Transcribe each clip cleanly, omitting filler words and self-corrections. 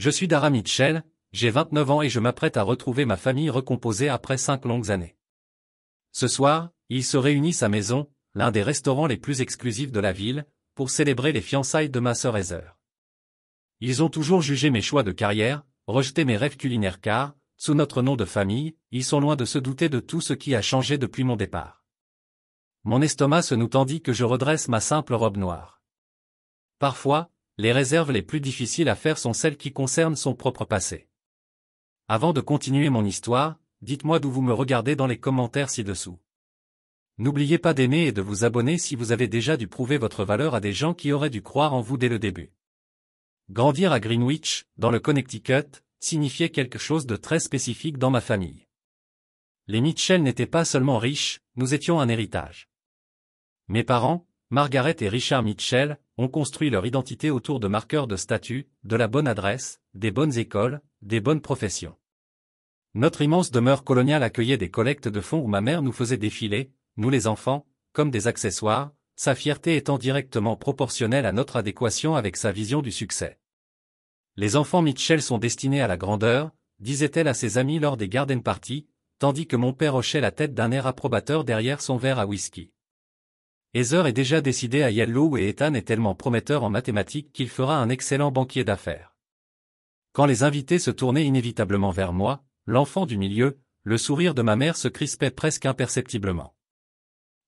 Je suis Dara Mitchell, j'ai 29 ans et je m'apprête à retrouver ma famille recomposée après 5 longues années. Ce soir, ils se réunissent à Maison, l'un des restaurants les plus exclusifs de la ville, pour célébrer les fiançailles de ma sœur Heather. Ils ont toujours jugé mes choix de carrière, rejeté mes rêves culinaires car, sous notre nom de famille, ils sont loin de se douter de tout ce qui a changé depuis mon départ. Mon estomac se noue tandis que je redresse ma simple robe noire. Parfois, les réserves les plus difficiles à faire sont celles qui concernent son propre passé. Avant de continuer mon histoire, dites-moi d'où vous me regardez dans les commentaires ci-dessous. N'oubliez pas d'aimer et de vous abonner si vous avez déjà dû prouver votre valeur à des gens qui auraient dû croire en vous dès le début. Grandir à Greenwich, dans le Connecticut, signifiait quelque chose de très spécifique dans ma famille. Les Mitchell n'étaient pas seulement riches, nous étions un héritage. Mes parents, Margaret et Richard Mitchell, ont construit leur identité autour de marqueurs de statut, de la bonne adresse, des bonnes écoles, des bonnes professions. Notre immense demeure coloniale accueillait des collectes de fonds où ma mère nous faisait défiler, nous les enfants, comme des accessoires, sa fierté étant directement proportionnelle à notre adéquation avec sa vision du succès. Les enfants Mitchell sont destinés à la grandeur, disait-elle à ses amis lors des garden parties, tandis que mon père hochait la tête d'un air approbateur derrière son verre à whisky. Heather est déjà décidé à Yellow et Ethan est tellement prometteur en mathématiques qu'il fera un excellent banquier d'affaires. Quand les invités se tournaient inévitablement vers moi, l'enfant du milieu, le sourire de ma mère se crispait presque imperceptiblement.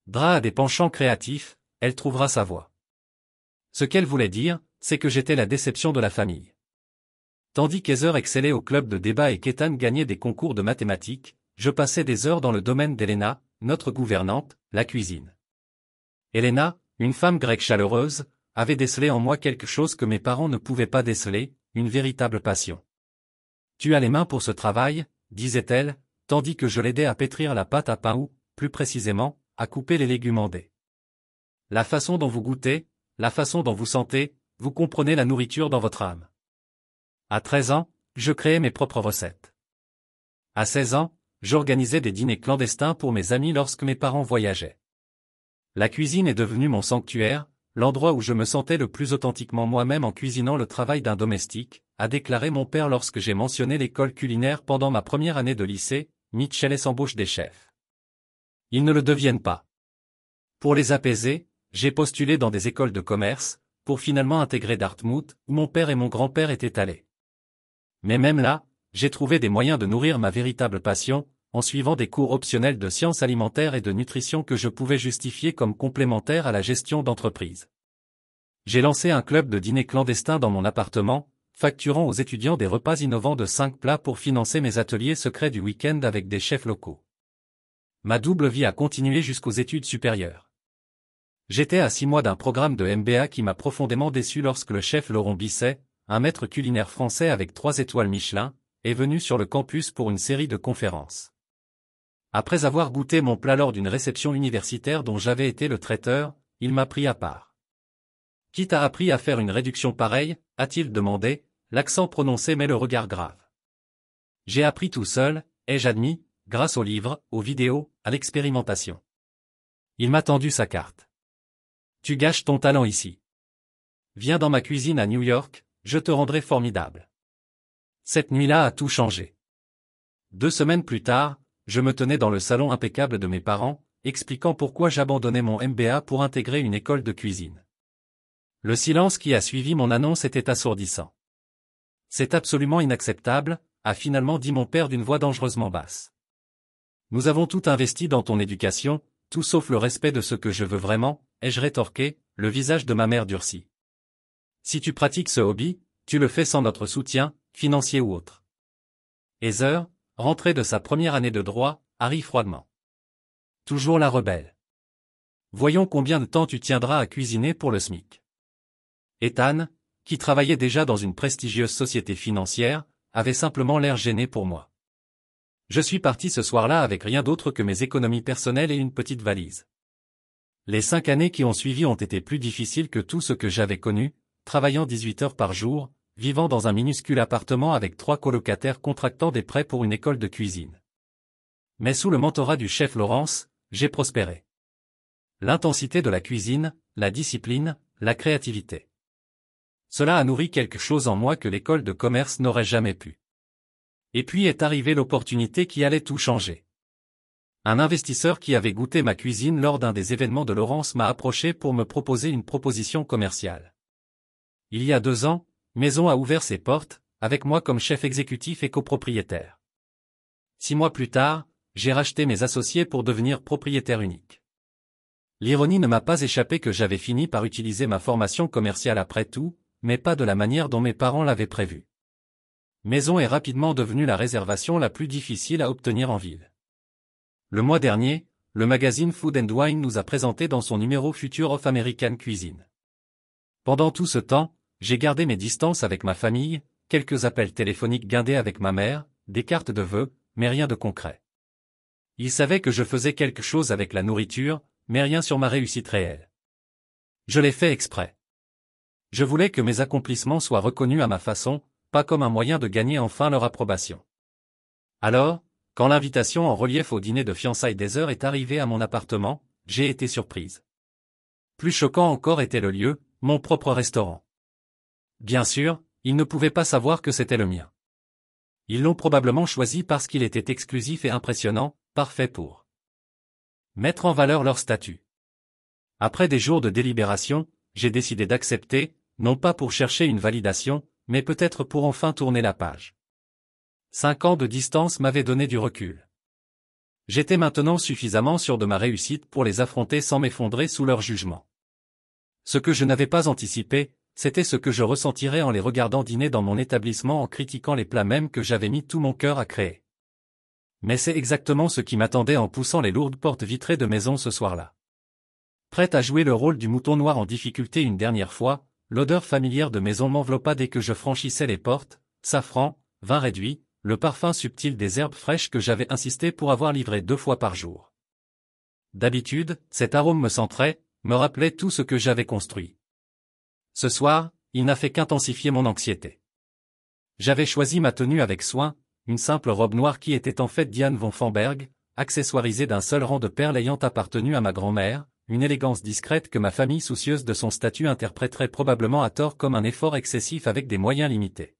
Dra a des penchants créatifs, elle trouvera sa voie. Ce qu'elle voulait dire, c'est que j'étais la déception de la famille. Tandis qu'Heather excellait au club de débat et qu'Ethan gagnait des concours de mathématiques, je passais des heures dans le domaine d'Elena, notre gouvernante, la cuisine. Elena, une femme grecque chaleureuse, avait décelé en moi quelque chose que mes parents ne pouvaient pas déceler, une véritable passion. Tu as les mains pour ce travail, disait-elle, tandis que je l'aidais à pétrir la pâte à pain ou, plus précisément, à couper les légumes en dés. La façon dont vous goûtez, la façon dont vous sentez, vous comprenez la nourriture dans votre âme. À 13 ans, je créais mes propres recettes. À 16 ans, j'organisais des dîners clandestins pour mes amis lorsque mes parents voyageaient. La cuisine est devenue mon sanctuaire, l'endroit où je me sentais le plus authentiquement moi-même en cuisinant le travail d'un domestique, a déclaré mon père lorsque j'ai mentionné l'école culinaire pendant ma première année de lycée. Mitchell s'embauche des chefs. Ils ne le deviennent pas. Pour les apaiser, j'ai postulé dans des écoles de commerce, pour finalement intégrer Dartmouth, où mon père et mon grand-père étaient allés. Mais même là, j'ai trouvé des moyens de nourrir ma véritable passion, en suivant des cours optionnels de sciences alimentaires et de nutrition que je pouvais justifier comme complémentaires à la gestion d'entreprise. J'ai lancé un club de dîner clandestin dans mon appartement, facturant aux étudiants des repas innovants de 5 plats pour financer mes ateliers secrets du week-end avec des chefs locaux. Ma double vie a continué jusqu'aux études supérieures. J'étais à 6 mois d'un programme de MBA qui m'a profondément déçu lorsque le chef Laurent Bisset, un maître culinaire français avec 3 étoiles Michelin, est venu sur le campus pour une série de conférences. Après avoir goûté mon plat lors d'une réception universitaire dont j'avais été le traiteur, il m'a pris à part. « Qui t'a appris à faire une réduction pareille ?» a-t-il demandé, l'accent prononcé mais le regard grave. J'ai appris tout seul, ai-je admis, grâce aux livres, aux vidéos, à l'expérimentation. Il m'a tendu sa carte. Tu gâches ton talent ici. Viens dans ma cuisine à New York, je te rendrai formidable. Cette nuit-là a tout changé. 2 semaines plus tard, je me tenais dans le salon impeccable de mes parents, expliquant pourquoi j'abandonnais mon MBA pour intégrer une école de cuisine. Le silence qui a suivi mon annonce était assourdissant. C'est absolument inacceptable, a finalement dit mon père d'une voix dangereusement basse. Nous avons tout investi dans ton éducation, tout sauf le respect de ce que je veux vraiment, ai-je rétorqué, le visage de ma mère durci. Si tu pratiques ce hobby, tu le fais sans notre soutien, financier ou autre. Heather, rentrée de sa première année de droit, arrive froidement. Toujours la rebelle. Voyons combien de temps tu tiendras à cuisiner pour le SMIC. Ethan, qui travaillait déjà dans une prestigieuse société financière, avait simplement l'air gêné pour moi. Je suis parti ce soir-là avec rien d'autre que mes économies personnelles et une petite valise. Les 5 années qui ont suivi ont été plus difficiles que tout ce que j'avais connu, travaillant 18 heures par jour, vivant dans un minuscule appartement avec 3 colocataires contractant des prêts pour une école de cuisine. Mais sous le mentorat du chef Laurence, j'ai prospéré. L'intensité de la cuisine, la discipline, la créativité. Cela a nourri quelque chose en moi que l'école de commerce n'aurait jamais pu. Et puis est arrivée l'opportunité qui allait tout changer. Un investisseur qui avait goûté ma cuisine lors d'un des événements de Laurence m'a approché pour me proposer une proposition commerciale. Il y a 2 ans, Maison a ouvert ses portes, avec moi comme chef exécutif et copropriétaire. 6 mois plus tard, j'ai racheté mes associés pour devenir propriétaire unique. L'ironie ne m'a pas échappé que j'avais fini par utiliser ma formation commerciale après tout, mais pas de la manière dont mes parents l'avaient prévu. Maison est rapidement devenue la réservation la plus difficile à obtenir en ville. Le mois dernier, le magazine Food & Wine nous a présenté dans son numéro Future of American Cuisine. Pendant tout ce temps, j'ai gardé mes distances avec ma famille, quelques appels téléphoniques guindés avec ma mère, des cartes de vœux, mais rien de concret. Ils savaient que je faisais quelque chose avec la nourriture, mais rien sur ma réussite réelle. Je l'ai fait exprès. Je voulais que mes accomplissements soient reconnus à ma façon, pas comme un moyen de gagner enfin leur approbation. Alors, quand l'invitation en relief au dîner de fiançailles d'Heather est arrivée à mon appartement, j'ai été surprise. Plus choquant encore était le lieu, mon propre restaurant. Bien sûr, ils ne pouvaient pas savoir que c'était le mien. Ils l'ont probablement choisi parce qu'il était exclusif et impressionnant, parfait pour mettre en valeur leur statut. Après des jours de délibération, j'ai décidé d'accepter, non pas pour chercher une validation, mais peut-être pour enfin tourner la page. 5 ans de distance m'avaient donné du recul. J'étais maintenant suffisamment sûr de ma réussite pour les affronter sans m'effondrer sous leur jugement. Ce que je n'avais pas anticipé, c'était ce que je ressentirais en les regardant dîner dans mon établissement en critiquant les plats mêmes que j'avais mis tout mon cœur à créer. Mais c'est exactement ce qui m'attendait en poussant les lourdes portes vitrées de Maison ce soir-là. Prête à jouer le rôle du mouton noir en difficulté une dernière fois, l'odeur familière de Maison m'enveloppa dès que je franchissais les portes, safran, vin réduit, le parfum subtil des herbes fraîches que j'avais insisté pour avoir livré 2 fois par jour. D'habitude, cet arôme me centrait, me rappelait tout ce que j'avais construit. Ce soir, il n'a fait qu'intensifier mon anxiété. J'avais choisi ma tenue avec soin, une simple robe noire qui était en fait Diane von Fomberg, accessoirisée d'un seul rang de perles ayant appartenu à ma grand-mère, une élégance discrète que ma famille soucieuse de son statut interpréterait probablement à tort comme un effort excessif avec des moyens limités.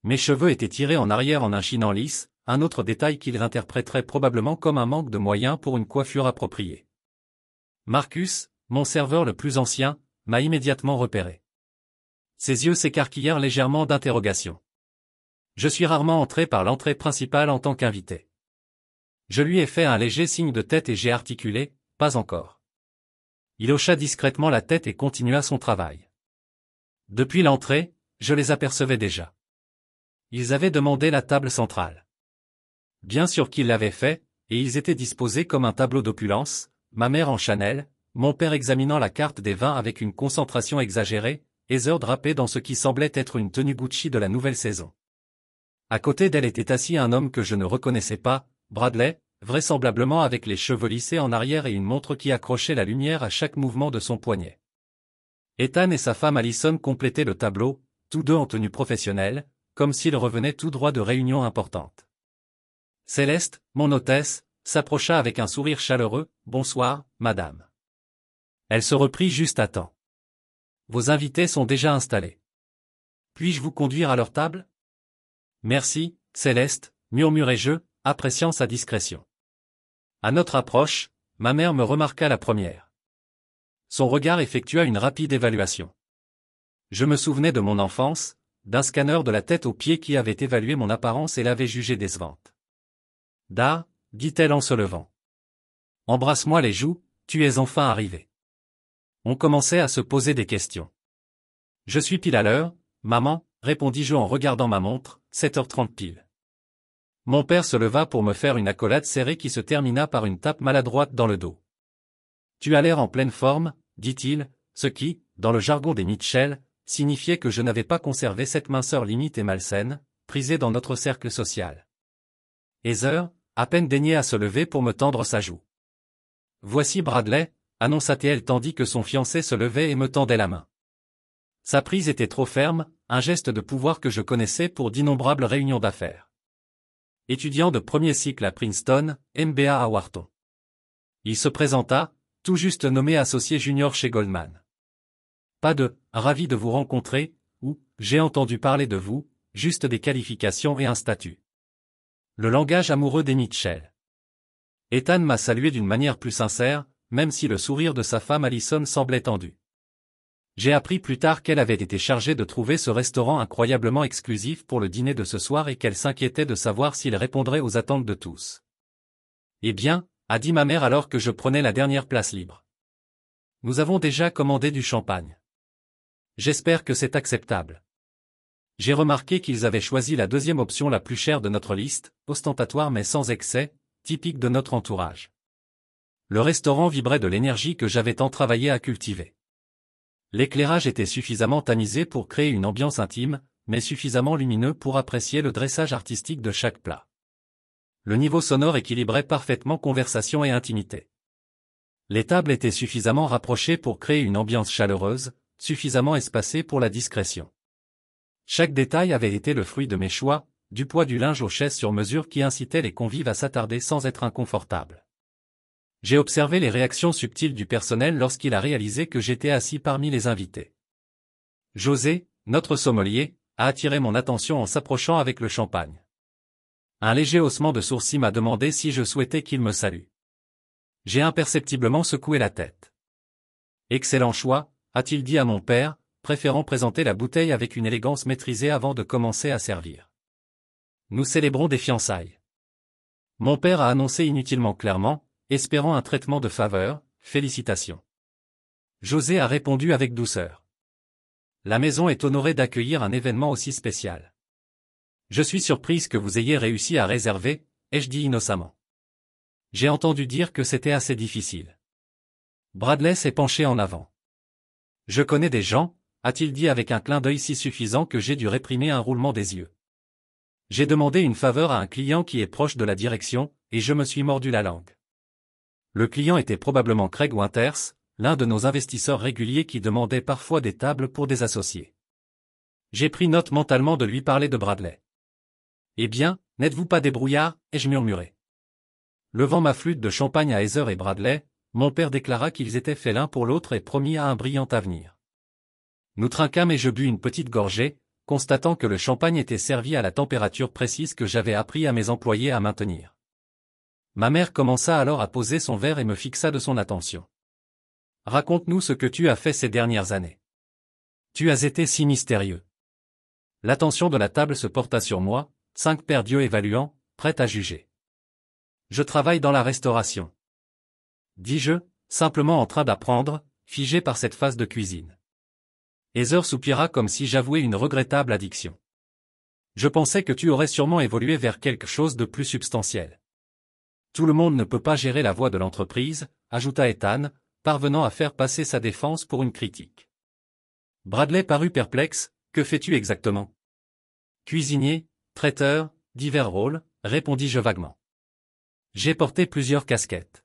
Mes cheveux étaient tirés en arrière en un chinan lisse, un autre détail qu'ils interpréteraient probablement comme un manque de moyens pour une coiffure appropriée. Marcus, mon serveur le plus ancien, m'a immédiatement repéré. Ses yeux s'écarquillèrent légèrement d'interrogation. Je suis rarement entré par l'entrée principale en tant qu'invité. Je lui ai fait un léger signe de tête et j'ai articulé, pas encore. Il hocha discrètement la tête et continua son travail. Depuis l'entrée, je les apercevais déjà. Ils avaient demandé la table centrale. Bien sûr qu'ils l'avaient fait, et ils étaient disposés comme un tableau d'opulence, ma mère en Chanel, mon père examinant la carte des vins avec une concentration exagérée, Heather drapée dans ce qui semblait être une tenue Gucci de la nouvelle saison. À côté d'elle était assis un homme que je ne reconnaissais pas, Bradley, vraisemblablement avec les cheveux lissés en arrière et une montre qui accrochait la lumière à chaque mouvement de son poignet. Ethan et sa femme Allison complétaient le tableau, tous deux en tenue professionnelle, comme s'ils revenaient tout droit de réunions importantes. Céleste, mon hôtesse, s'approcha avec un sourire chaleureux, « Bonsoir, madame. » Elle se reprit juste à temps. « Vos invités sont déjà installés. Puis-je vous conduire à leur table ? » « Merci, Céleste, » murmurai-je, appréciant sa discrétion. À notre approche, ma mère me remarqua la première. Son regard effectua une rapide évaluation. Je me souvenais de mon enfance, d'un scanner de la tête aux pieds qui avait évalué mon apparence et l'avait jugée décevante. « Da, » dit-elle en se levant. « Embrasse-moi les joues, tu es enfin arrivé. » On commençait à se poser des questions. « Je suis pile à l'heure, maman, » répondis-je en regardant ma montre, 7h30 pile. Mon père se leva pour me faire une accolade serrée qui se termina par une tape maladroite dans le dos. « Tu as l'air en pleine forme, » dit-il, ce qui, dans le jargon des Mitchell, signifiait que je n'avais pas conservé cette minceur limite et malsaine, prisée dans notre cercle social. Heather, à peine daignait à se lever pour me tendre sa joue. « Voici Bradley », annonça-t-elle tandis que son fiancé se levait et me tendait la main. Sa prise était trop ferme, un geste de pouvoir que je connaissais pour d'innombrables réunions d'affaires. Étudiant de premier cycle à Princeton, MBA à Wharton. Il se présenta, tout juste nommé associé junior chez Goldman. « Pas de, ravi de vous rencontrer, » j'ai entendu parler de vous, juste des qualifications et un statut. Le langage amoureux des Mitchell. Ethan m'a salué d'une manière plus sincère, même si le sourire de sa femme Allison semblait tendu. J'ai appris plus tard qu'elle avait été chargée de trouver ce restaurant incroyablement exclusif pour le dîner de ce soir et qu'elle s'inquiétait de savoir s'il répondrait aux attentes de tous. Eh bien, a dit ma mère alors que je prenais la dernière place libre. Nous avons déjà commandé du champagne. J'espère que c'est acceptable. J'ai remarqué qu'ils avaient choisi la deuxième option la plus chère de notre liste, ostentatoire mais sans excès, typique de notre entourage. Le restaurant vibrait de l'énergie que j'avais tant travaillé à cultiver. L'éclairage était suffisamment tamisé pour créer une ambiance intime, mais suffisamment lumineux pour apprécier le dressage artistique de chaque plat. Le niveau sonore équilibrait parfaitement conversation et intimité. Les tables étaient suffisamment rapprochées pour créer une ambiance chaleureuse, suffisamment espacée pour la discrétion. Chaque détail avait été le fruit de mes choix, du poids du linge aux chaises sur mesure qui incitaient les convives à s'attarder sans être inconfortables. J'ai observé les réactions subtiles du personnel lorsqu'il a réalisé que j'étais assis parmi les invités. José, notre sommelier, a attiré mon attention en s'approchant avec le champagne. Un léger haussement de sourcils m'a demandé si je souhaitais qu'il me salue. J'ai imperceptiblement secoué la tête. Excellent choix, a-t-il dit à mon père, préférant présenter la bouteille avec une élégance maîtrisée avant de commencer à servir. Nous célébrons des fiançailles. Mon père a annoncé inutilement clairement, espérant un traitement de faveur, félicitations. José a répondu avec douceur. La maison est honorée d'accueillir un événement aussi spécial. Je suis surprise que vous ayez réussi à réserver, ai-je dit innocemment. J'ai entendu dire que c'était assez difficile. Bradley s'est penché en avant. Je connais des gens, a-t-il dit avec un clin d'œil si suffisant que j'ai dû réprimer un roulement des yeux. J'ai demandé une faveur à un client qui est proche de la direction, et je me suis mordu la langue. Le client était probablement Craig Winters, l'un de nos investisseurs réguliers qui demandait parfois des tables pour des associés. J'ai pris note mentalement de lui parler de Bradley. Eh bien, n'êtes-vous pas des brouillards, ai-je murmuré. Levant ma flûte de champagne à Heather et Bradley, mon père déclara qu'ils étaient faits l'un pour l'autre et promit à un brillant avenir. Nous trinquâmes et je bus une petite gorgée, constatant que le champagne était servi à la température précise que j'avais appris à mes employés à maintenir. Ma mère commença alors à poser son verre et me fixa de son attention. Raconte-nous ce que tu as fait ces dernières années. Tu as été si mystérieux. L'attention de la table se porta sur moi, 5 paires d'yeux évaluants, prêts à juger. Je travaille dans la restauration. Dis-je, simplement en train d'apprendre, figé par cette phase de cuisine. Heather soupira comme si j'avouais une regrettable addiction. Je pensais que tu aurais sûrement évolué vers quelque chose de plus substantiel. Tout le monde ne peut pas gérer la voix de l'entreprise, ajouta Ethan, parvenant à faire passer sa défense pour une critique. Bradley parut perplexe, que fais-tu exactement? Cuisinier, traiteur, divers rôles, répondis-je vaguement. J'ai porté plusieurs casquettes.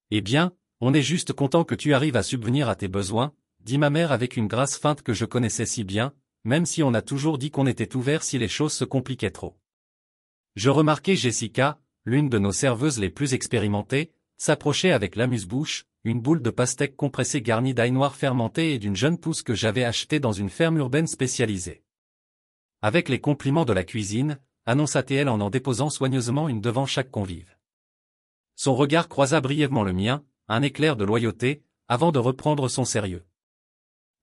Eh bien, on est juste content que tu arrives à subvenir à tes besoins, dit ma mère avec une grâce feinte que je connaissais si bien, même si on a toujours dit qu'on était ouvert si les choses se compliquaient trop. Je remarquai Jessica, l'une de nos serveuses les plus expérimentées, s'approcher avec l'amuse-bouche, une boule de pastèque compressée garnie d'ail noir fermenté et d'une jeune pousse que j'avais achetée dans une ferme urbaine spécialisée. Avec les compliments de la cuisine, annonça-t-elle en déposant soigneusement une devant chaque convive. Son regard croisa brièvement le mien, un éclair de loyauté, avant de reprendre son sérieux.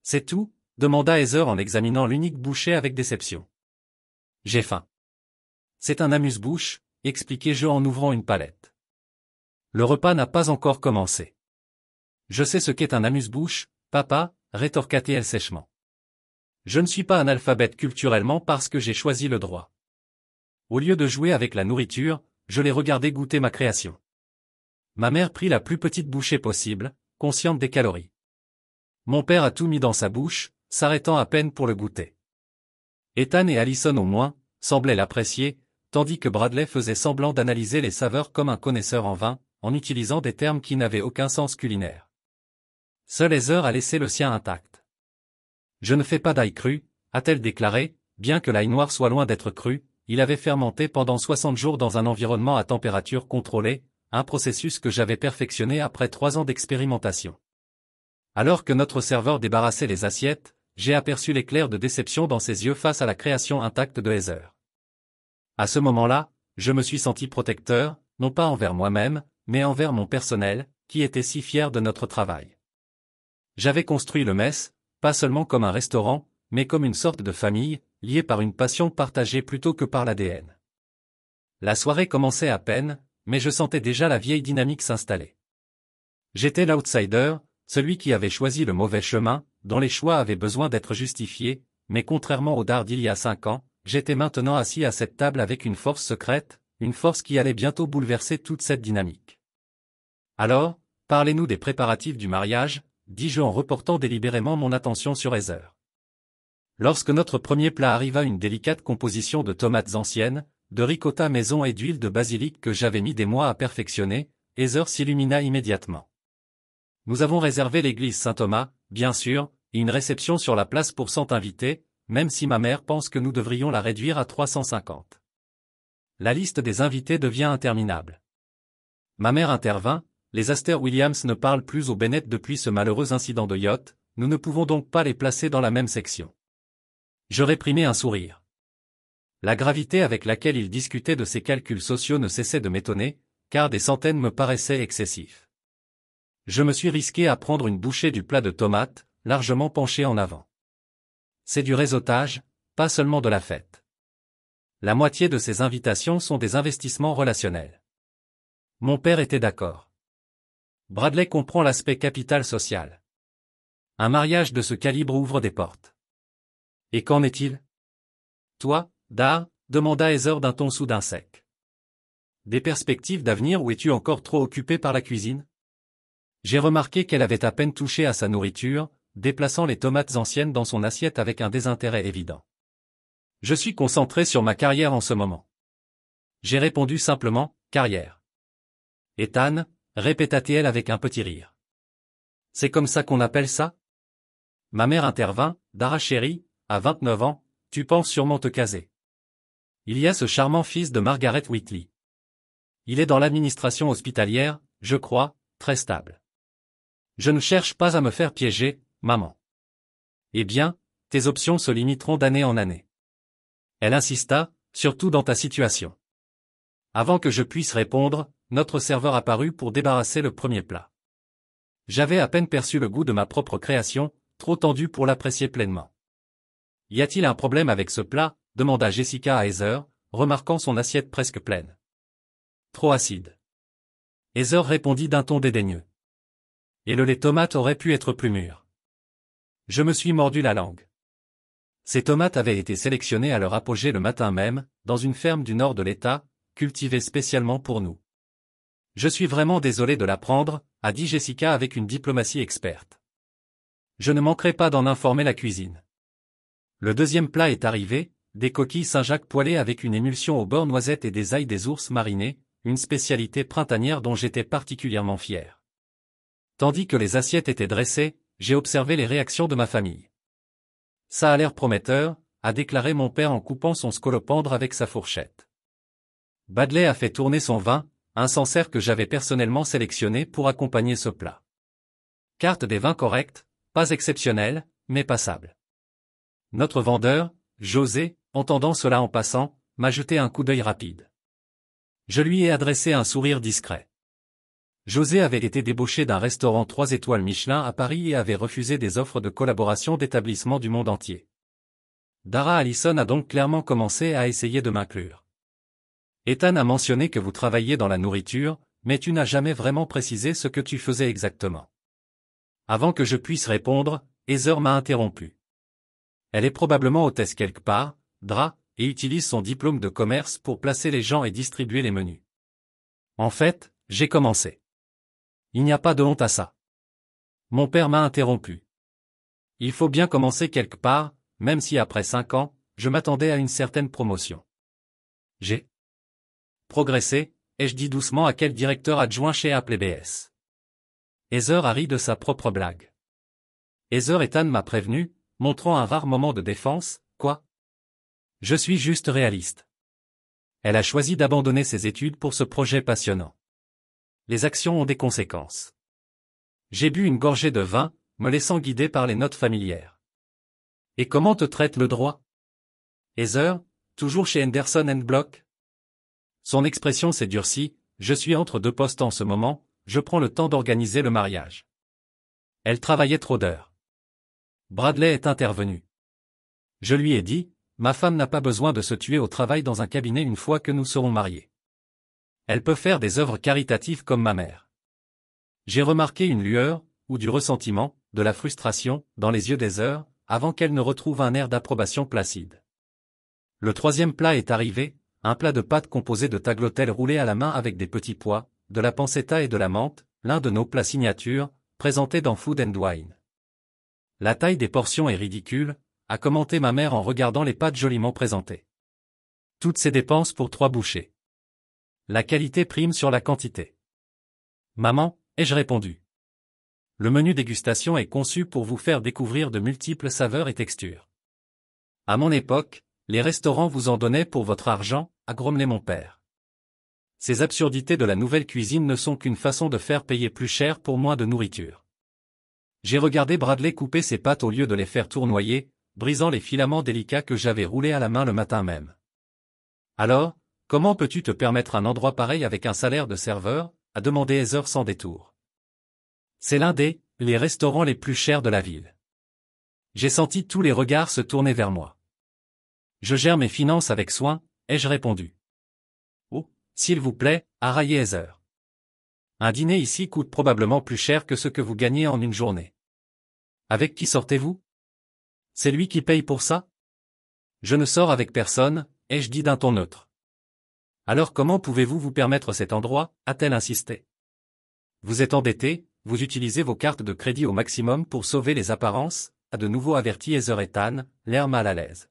C'est tout? Demanda Heather en examinant l'unique bouchée avec déception. J'ai faim. C'est un amuse-bouche, expliquai-je en ouvrant une palette. Le repas n'a pas encore commencé. Je sais ce qu'est un amuse-bouche, papa, rétorqua-t-elle sèchement. Je ne suis pas analphabète culturellement parce que j'ai choisi le droit. Au lieu de jouer avec la nourriture, je les regardais goûter ma création. Ma mère prit la plus petite bouchée possible, consciente des calories. Mon père a tout mis dans sa bouche, s'arrêtant à peine pour le goûter. Ethan et Allison au moins, semblaient l'apprécier, tandis que Bradley faisait semblant d'analyser les saveurs comme un connaisseur en vin, en utilisant des termes qui n'avaient aucun sens culinaire. Seul Heather a laissé le sien intact. Je ne fais pas d'ail cru, a-t-elle déclaré, bien que l'ail noir soit loin d'être cru, il avait fermenté pendant 60 jours dans un environnement à température contrôlée, un processus que j'avais perfectionné après 3 ans d'expérimentation. Alors que notre serveur débarrassait les assiettes, j'ai aperçu l'éclair de déception dans ses yeux face à la création intacte de Heather. À ce moment-là, je me suis senti protecteur, non pas envers moi-même, mais envers mon personnel, qui était si fier de notre travail. J'avais construit le Mess, pas seulement comme un restaurant, mais comme une sorte de famille, liée par une passion partagée plutôt que par l'ADN. La soirée commençait à peine, mais je sentais déjà la vieille dynamique s'installer. J'étais l'outsider, celui qui avait choisi le mauvais chemin, dont les choix avaient besoin d'être justifiés, mais contrairement au Dard d'il y a 5 ans, j'étais maintenant assis à cette table avec une force secrète, une force qui allait bientôt bouleverser toute cette dynamique. Alors, parlez-nous des préparatifs du mariage, dis-je en reportant délibérément mon attention sur Heather. Lorsque notre premier plat arriva, une délicate composition de tomates anciennes, de ricotta maison et d'huile de basilic que j'avais mis des mois à perfectionner, Heather s'illumina immédiatement. Nous avons réservé l'église Saint-Thomas, bien sûr, et une réception sur la place pour 100 invités, même si ma mère pense que nous devrions la réduire à 350. La liste des invités devient interminable. Ma mère intervint, les Astor Williams ne parlent plus au Bennett depuis ce malheureux incident de yacht, nous ne pouvons donc pas les placer dans la même section. Je réprimai un sourire. La gravité avec laquelle il discutait de ses calculs sociaux ne cessait de m'étonner, car des centaines me paraissaient excessifs. Je me suis risqué à prendre une bouchée du plat de tomates, largement penché en avant. C'est du réseautage, pas seulement de la fête. La moitié de ces invitations sont des investissements relationnels. Mon père était d'accord. Bradley comprend l'aspect capital social. Un mariage de ce calibre ouvre des portes. Et qu'en est-il? Toi, Dar, demanda Heather d'un ton soudain sec. Des perspectives d'avenir ou es-tu encore trop occupé par la cuisine? J'ai remarqué qu'elle avait à peine touché à sa nourriture, déplaçant les tomates anciennes dans son assiette avec un désintérêt évident. Je suis concentré sur ma carrière en ce moment. J'ai répondu simplement, carrière. Ethan, répéta-t-elle avec un petit rire. C'est comme ça qu'on appelle ça? Ma mère intervint, Dara chérie, à 29 ans, tu penses sûrement te caser. Il y a ce charmant fils de Margaret Whitley. Il est dans l'administration hospitalière, je crois, très stable. Je ne cherche pas à me faire piéger, maman. Eh bien, tes options se limiteront d'année en année. Elle insista, surtout dans ta situation. Avant que je puisse répondre, notre serveur apparut pour débarrasser le premier plat. J'avais à peine perçu le goût de ma propre création, trop tendu pour l'apprécier pleinement. Y a-t-il un problème avec ce plat? Demanda Jessica à Heather, remarquant son assiette presque pleine. Trop acide. Heather répondit d'un ton dédaigneux. Et les tomates auraient pu être plus mûres. Je me suis mordu la langue. Ces tomates avaient été sélectionnées à leur apogée le matin même, dans une ferme du nord de l'État, cultivée spécialement pour nous. Je suis vraiment désolé de l'apprendre, a dit Jessica avec une diplomatie experte. Je ne manquerai pas d'en informer la cuisine. Le deuxième plat est arrivé, des coquilles Saint-Jacques poêlées avec une émulsion au beurre noisette et des ailes des ours marinés, une spécialité printanière dont j'étais particulièrement fier. Tandis que les assiettes étaient dressées, j'ai observé les réactions de ma famille. Ça a l'air prometteur, a déclaré mon père en coupant son scolopendre avec sa fourchette. Bradley a fait tourner son vin, un Sancerre que j'avais personnellement sélectionné pour accompagner ce plat. Carte des vins corrects, pas exceptionnelle, mais passable. Notre vendeur, José, entendant cela en passant, m'a jeté un coup d'œil rapide. Je lui ai adressé un sourire discret. José avait été débauché d'un restaurant 3 étoiles Michelin à Paris et avait refusé des offres de collaboration d'établissements du monde entier. Dara Allison a donc clairement commencé à essayer de m'inclure. Ethan a mentionné que vous travailliez dans la nourriture, mais tu n'as jamais vraiment précisé ce que tu faisais exactement. Avant que je puisse répondre, Heather m'a interrompu. Elle est probablement hôtesse quelque part, Dra, et utilise son diplôme de commerce pour placer les gens et distribuer les menus. En fait, j'ai commencé. Il n'y a pas de honte à ça. Mon père m'a interrompu. Il faut bien commencer quelque part, même si après 5 ans, je m'attendais à une certaine promotion. J'ai progressé, ai-je dit doucement à quel directeur adjoint chez Apple BS. Heather a ri de sa propre blague. Heather Ethan m'a prévenu, montrant un rare moment de défense, quoi? Je suis juste réaliste. Elle a choisi d'abandonner ses études pour ce projet passionnant. Les actions ont des conséquences. J'ai bu une gorgée de vin, me laissant guider par les notes familières. Et comment te traite le droit? Heather, toujours chez Henderson & Block? Son expression s'est durcie, je suis entre deux postes en ce moment, je prends le temps d'organiser le mariage. Elle travaillait trop d'heures. Bradley est intervenu. Je lui ai dit, ma femme n'a pas besoin de se tuer au travail dans un cabinet une fois que nous serons mariés. Elle peut faire des œuvres caritatives comme ma mère. J'ai remarqué une lueur, ou du ressentiment, de la frustration, dans les yeux d'Heather, avant qu'elle ne retrouve un air d'approbation placide. Le troisième plat est arrivé, un plat de pâtes composé de tagliatelle roulé à la main avec des petits pois, de la pancetta et de la menthe, l'un de nos plats signatures, présentés dans Food and Wine. La taille des portions est ridicule, a commenté ma mère en regardant les pâtes joliment présentées. Toutes ces dépenses pour 3 bouchées. La qualité prime sur la quantité. Maman, ai-je répondu. Le menu dégustation est conçu pour vous faire découvrir de multiples saveurs et textures. À mon époque, les restaurants vous en donnaient pour votre argent, a grommelé mon père. Ces absurdités de la nouvelle cuisine ne sont qu'une façon de faire payer plus cher pour moins de nourriture. J'ai regardé Bradley couper ses pâtes au lieu de les faire tournoyer, brisant les filaments délicats que j'avais roulés à la main le matin même. Alors, comment peux-tu te permettre un endroit pareil avec un salaire de serveur, a demandé Heather sans détour. C'est l'un des les restaurants les plus chers de la ville. J'ai senti tous les regards se tourner vers moi. Je gère mes finances avec soin, ai-je répondu. Oh, s'il vous plaît, a raillé Heather. Un dîner ici coûte probablement plus cher que ce que vous gagnez en une journée. Avec qui sortez-vous? C'est lui qui paye pour ça? Je ne sors avec personne, ai-je dit d'un ton neutre. Alors comment pouvez-vous vous permettre cet endroit, a-t-elle insisté. Vous êtes endetté, vous utilisez vos cartes de crédit au maximum pour sauver les apparences, a de nouveau averti Heather Ethan, l'air mal à l'aise.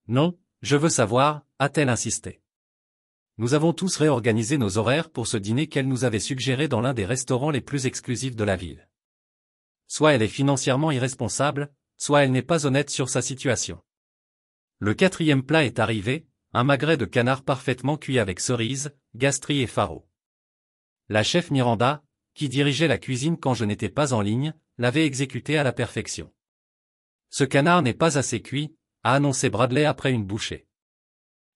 Non, je veux savoir, a-t-elle insisté. Nous avons tous réorganisé nos horaires pour ce dîner qu'elle nous avait suggéré dans l'un des restaurants les plus exclusifs de la ville. Soit elle est financièrement irresponsable, soit elle n'est pas honnête sur sa situation. Le 4e plat est arrivé, un magret de canard parfaitement cuit avec cerises, gastris et faro. La chef Miranda, qui dirigeait la cuisine quand je n'étais pas en ligne, l'avait exécuté à la perfection. Ce canard n'est pas assez cuit, a annoncé Bradley après une bouchée.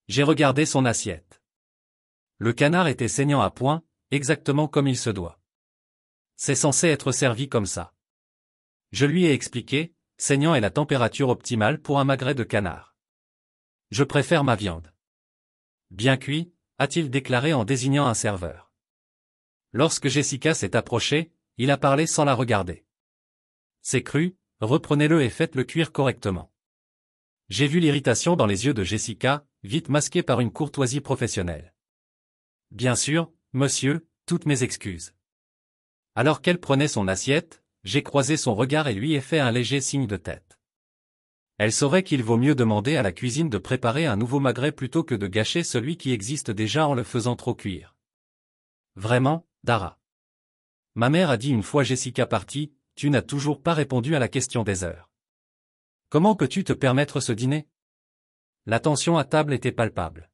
J'ai regardé son assiette. Le canard était saignant à point, exactement comme il se doit. C'est censé être servi comme ça. Je lui ai expliqué, saignant est la température optimale pour un magret de canard. Je préfère ma viande. Bien cuit, a-t-il déclaré en désignant un serveur. Lorsque Jessica s'est approchée, il a parlé sans la regarder. C'est cru, reprenez-le et faites-le cuire correctement. J'ai vu l'irritation dans les yeux de Jessica, vite masquée par une courtoisie professionnelle. Bien sûr, monsieur, toutes mes excuses. Alors qu'elle prenait son assiette, j'ai croisé son regard et lui ai fait un léger signe de tête. Elle saurait qu'il vaut mieux demander à la cuisine de préparer un nouveau magret plutôt que de gâcher celui qui existe déjà en le faisant trop cuire. Vraiment, Dara. Ma mère a dit une fois Jessica partie, tu n'as toujours pas répondu à la question des heures. Comment peux-tu te permettre ce dîner? La tension à table était palpable.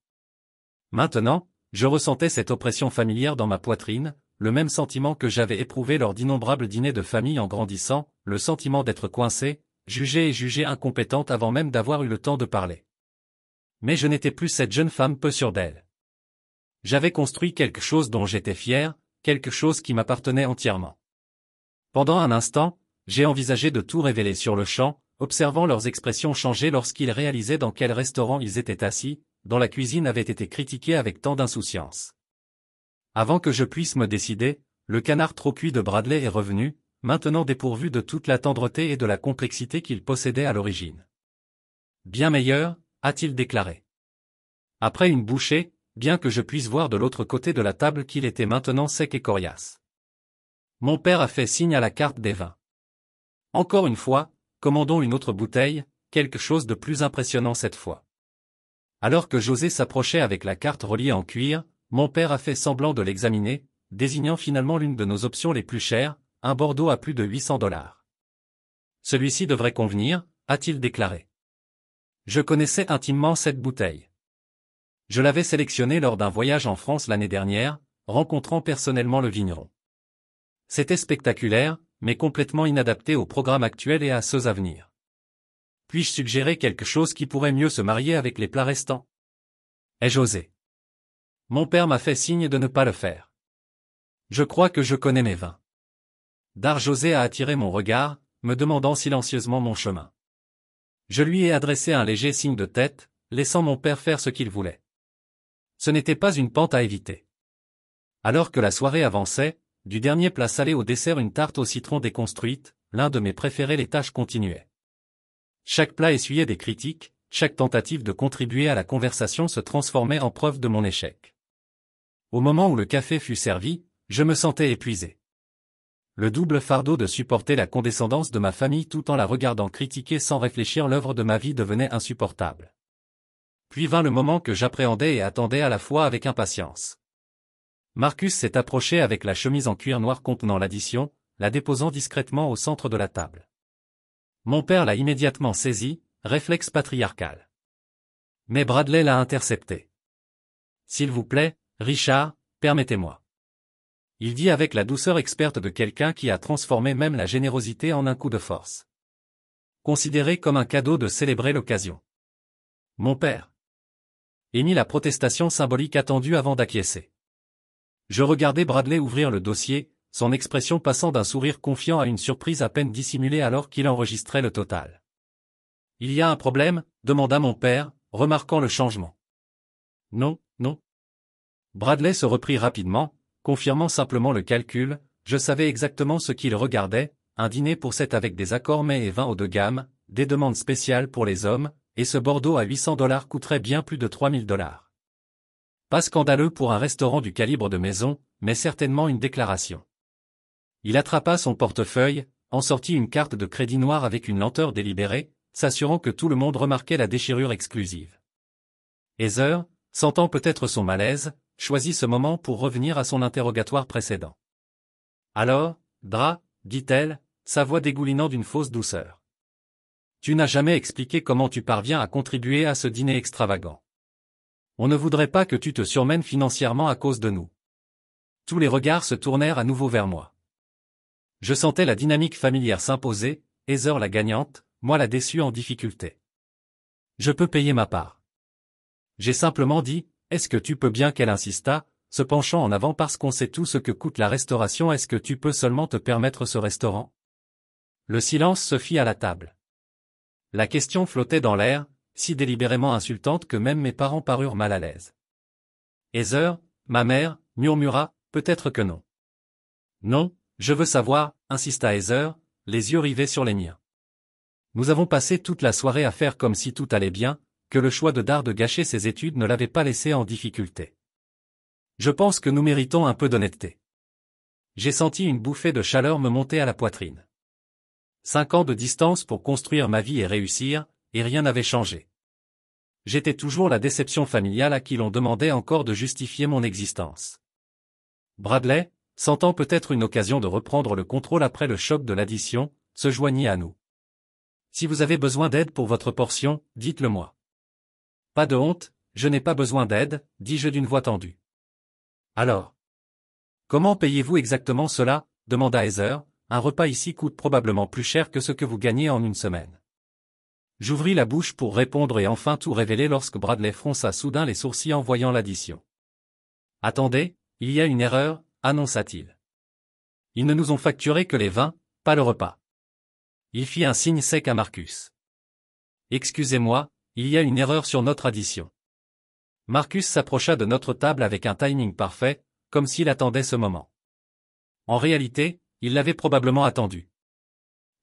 Maintenant, je ressentais cette oppression familière dans ma poitrine, le même sentiment que j'avais éprouvé lors d'innombrables dîners de famille en grandissant, le sentiment d'être coincé, jugé et jugé incompétente avant même d'avoir eu le temps de parler. Mais je n'étais plus cette jeune femme peu sûre d'elle. J'avais construit quelque chose dont j'étais fier, quelque chose qui m'appartenait entièrement. Pendant un instant, j'ai envisagé de tout révéler sur le champ, observant leurs expressions changer lorsqu'ils réalisaient dans quel restaurant ils étaient assis, dont la cuisine avait été critiquée avec tant d'insouciance. Avant que je puisse me décider, le canard trop cuit de Bradley est revenu, maintenant dépourvu de toute la tendreté et de la complexité qu'il possédait à l'origine. Bien meilleur, a-t-il déclaré. Après une bouchée, bien que je puisse voir de l'autre côté de la table qu'il était maintenant sec et coriace. Mon père a fait signe à la carte des vins. Encore une fois, commandons une autre bouteille, quelque chose de plus impressionnant cette fois. Alors que José s'approchait avec la carte reliée en cuir, mon père a fait semblant de l'examiner, désignant finalement l'une de nos options les plus chères, un Bordeaux à plus de $800. Celui-ci devrait convenir, a-t-il déclaré. Je connaissais intimement cette bouteille. Je l'avais sélectionnée lors d'un voyage en France l'année dernière, rencontrant personnellement le vigneron. C'était spectaculaire, mais complètement inadapté au programme actuel et à ceux à venir. Puis-je suggérer quelque chose qui pourrait mieux se marier avec les plats restants? Ai-je osé? Mon père m'a fait signe de ne pas le faire. Je crois que je connais mes vins. Dar-José a attiré mon regard, me demandant silencieusement mon chemin. Je lui ai adressé un léger signe de tête, laissant mon père faire ce qu'il voulait. Ce n'était pas une pente à éviter. Alors que la soirée avançait, du dernier plat salé au dessert une tarte au citron déconstruite, l'un de mes préférés, les tâches continuaient. Chaque plat essuyait des critiques, chaque tentative de contribuer à la conversation se transformait en preuve de mon échec. Au moment où le café fut servi, je me sentais épuisé. Le double fardeau de supporter la condescendance de ma famille tout en la regardant critiquer sans réfléchir l'œuvre de ma vie devenait insupportable. Puis vint le moment que j'appréhendais et attendais à la fois avec impatience. Marcus s'est approché avec la chemise en cuir noir contenant l'addition, la déposant discrètement au centre de la table. Mon père l'a immédiatement saisi, réflexe patriarcal. Mais Bradley l'a intercepté. « S'il vous plaît, Richard, permettez-moi. » Il dit avec la douceur experte de quelqu'un qui a transformé même la générosité en un coup de force. Considéré comme un cadeau de célébrer l'occasion. Mon père émit la protestation symbolique attendue avant d'acquiescer. Je regardais Bradley ouvrir le dossier, son expression passant d'un sourire confiant à une surprise à peine dissimulée alors qu'il enregistrait le total. « Il y a un problème ?» demanda mon père, remarquant le changement. « Non, non. » Bradley se reprit rapidement, confirmant simplement le calcul. Je savais exactement ce qu'il regardait, un dîner pour 7 avec des accords mets et vins haut de gamme, des demandes spéciales pour les hommes, et ce Bordeaux à $800 coûterait bien plus de $3000. Pas scandaleux pour un restaurant du calibre de maison, mais certainement une déclaration. Il attrapa son portefeuille, en sortit une carte de crédit noire avec une lenteur délibérée, s'assurant que tout le monde remarquait la déchirure exclusive. Heather, sentant peut-être son malaise, choisit ce moment pour revenir à son interrogatoire précédent. « Alors, Dra, dit-elle, sa voix dégoulinant d'une fausse douceur. Tu n'as jamais expliqué comment tu parviens à contribuer à ce dîner extravagant. On ne voudrait pas que tu te surmènes financièrement à cause de nous. » Tous les regards se tournèrent à nouveau vers moi. Je sentais la dynamique familière s'imposer, Heather la gagnante, moi la déçue en difficulté. Je peux payer ma part. J'ai simplement dit, est-ce que tu peux bien, qu'elle insista, se penchant en avant parce qu'on sait tout ce que coûte la restauration, est-ce que tu peux seulement te permettre ce restaurant? Le silence se fit à la table. La question flottait dans l'air, si délibérément insultante que même mes parents parurent mal à l'aise. Heather, ma mère, murmura, peut-être que non. Non, je veux savoir, insista Heather, les yeux rivés sur les miens. Nous avons passé toute la soirée à faire comme si tout allait bien, que le choix de Dar de gâcher ses études ne l'avait pas laissé en difficulté. Je pense que nous méritons un peu d'honnêteté. J'ai senti une bouffée de chaleur me monter à la poitrine. 5 ans de distance pour construire ma vie et réussir, et rien n'avait changé. J'étais toujours la déception familiale à qui l'on demandait encore de justifier mon existence. Bradley, sentant peut-être une occasion de reprendre le contrôle après le choc de l'addition, se joignit à nous. Si vous avez besoin d'aide pour votre portion, dites-le moi. Pas de honte, je n'ai pas besoin d'aide, dis-je d'une voix tendue. Alors, comment payez-vous exactement cela? Demanda Heather, un repas ici coûte probablement plus cher que ce que vous gagnez en une semaine. J'ouvris la bouche pour répondre et enfin tout révéler lorsque Bradley fronça soudain les sourcils en voyant l'addition. Attendez, il y a une erreur, annonça-t-il. Ils ne nous ont facturé que les vins, pas le repas. Il fit un signe sec à Marcus. Excusez-moi, il y a une erreur sur notre addition. Marcus s'approcha de notre table avec un timing parfait, comme s'il attendait ce moment. En réalité, il l'avait probablement attendu.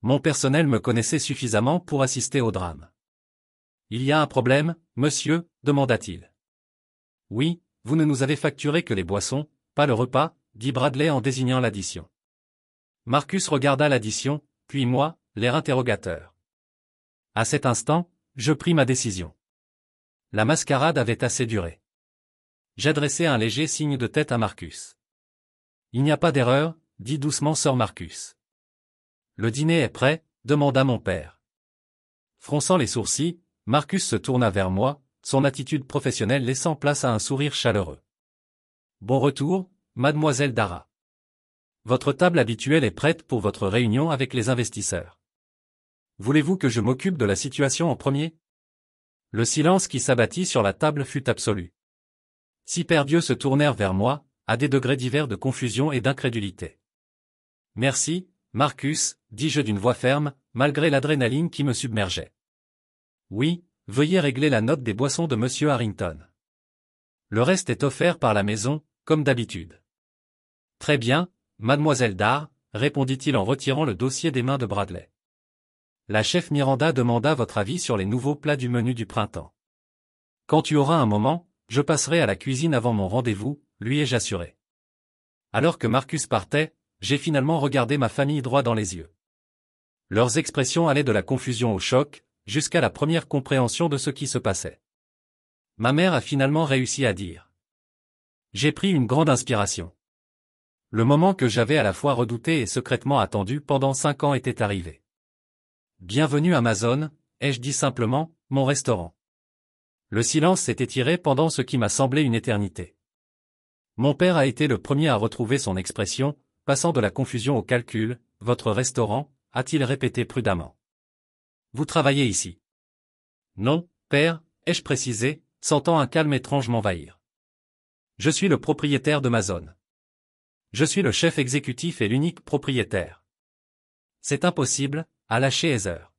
Mon personnel me connaissait suffisamment pour assister au drame. Il y a un problème, monsieur, demanda-t-il. Oui, vous ne nous avez facturé que les boissons, pas le repas, dit Bradley en désignant l'addition. Marcus regarda l'addition, puis moi, l'air interrogateur. À cet instant, je pris ma décision. La mascarade avait assez duré. J'adressai un léger signe de tête à Marcus. Il n'y a pas d'erreur, dit doucement sir Marcus. Le dîner est prêt, demanda mon père. Fronçant les sourcils, Marcus se tourna vers moi, son attitude professionnelle laissant place à un sourire chaleureux. Bon retour, mademoiselle Dara. Votre table habituelle est prête pour votre réunion avec les investisseurs. Voulez-vous que je m'occupe de la situation en premier? Le silence qui s'abattit sur la table fut absolu. 6 pères d'yeux se tournèrent vers moi, à des degrés divers de confusion et d'incrédulité. Merci, Marcus, dis-je d'une voix ferme, malgré l'adrénaline qui me submergeait. Oui, veuillez régler la note des boissons de Monsieur Harrington. Le reste est offert par la maison, comme d'habitude. Très bien, mademoiselle Dare, répondit-il en retirant le dossier des mains de Bradley. La chef Miranda demanda votre avis sur les nouveaux plats du menu du printemps. Quand tu auras un moment, je passerai à la cuisine avant mon rendez-vous, lui ai-je assuré. Alors que Marcus partait, j'ai finalement regardé ma famille droit dans les yeux. Leurs expressions allaient de la confusion au choc, jusqu'à la première compréhension de ce qui se passait. Ma mère a finalement réussi à dire. J'ai pris une grande inspiration. Le moment que j'avais à la fois redouté et secrètement attendu pendant 5 ans était arrivé. Bienvenue Amazon, ai-je dit simplement, mon restaurant. Le silence s'est étiré pendant ce qui m'a semblé une éternité. Mon père a été le premier à retrouver son expression, passant de la confusion au calcul. Votre restaurant, a-t-il répété prudemment. Vous travaillez ici. Non, père, ai-je précisé, sentant un calme étrange m'envahir. Je suis le propriétaire de ma zone. Je suis le chef exécutif et l'unique propriétaire. C'est impossible, a lâché Heather.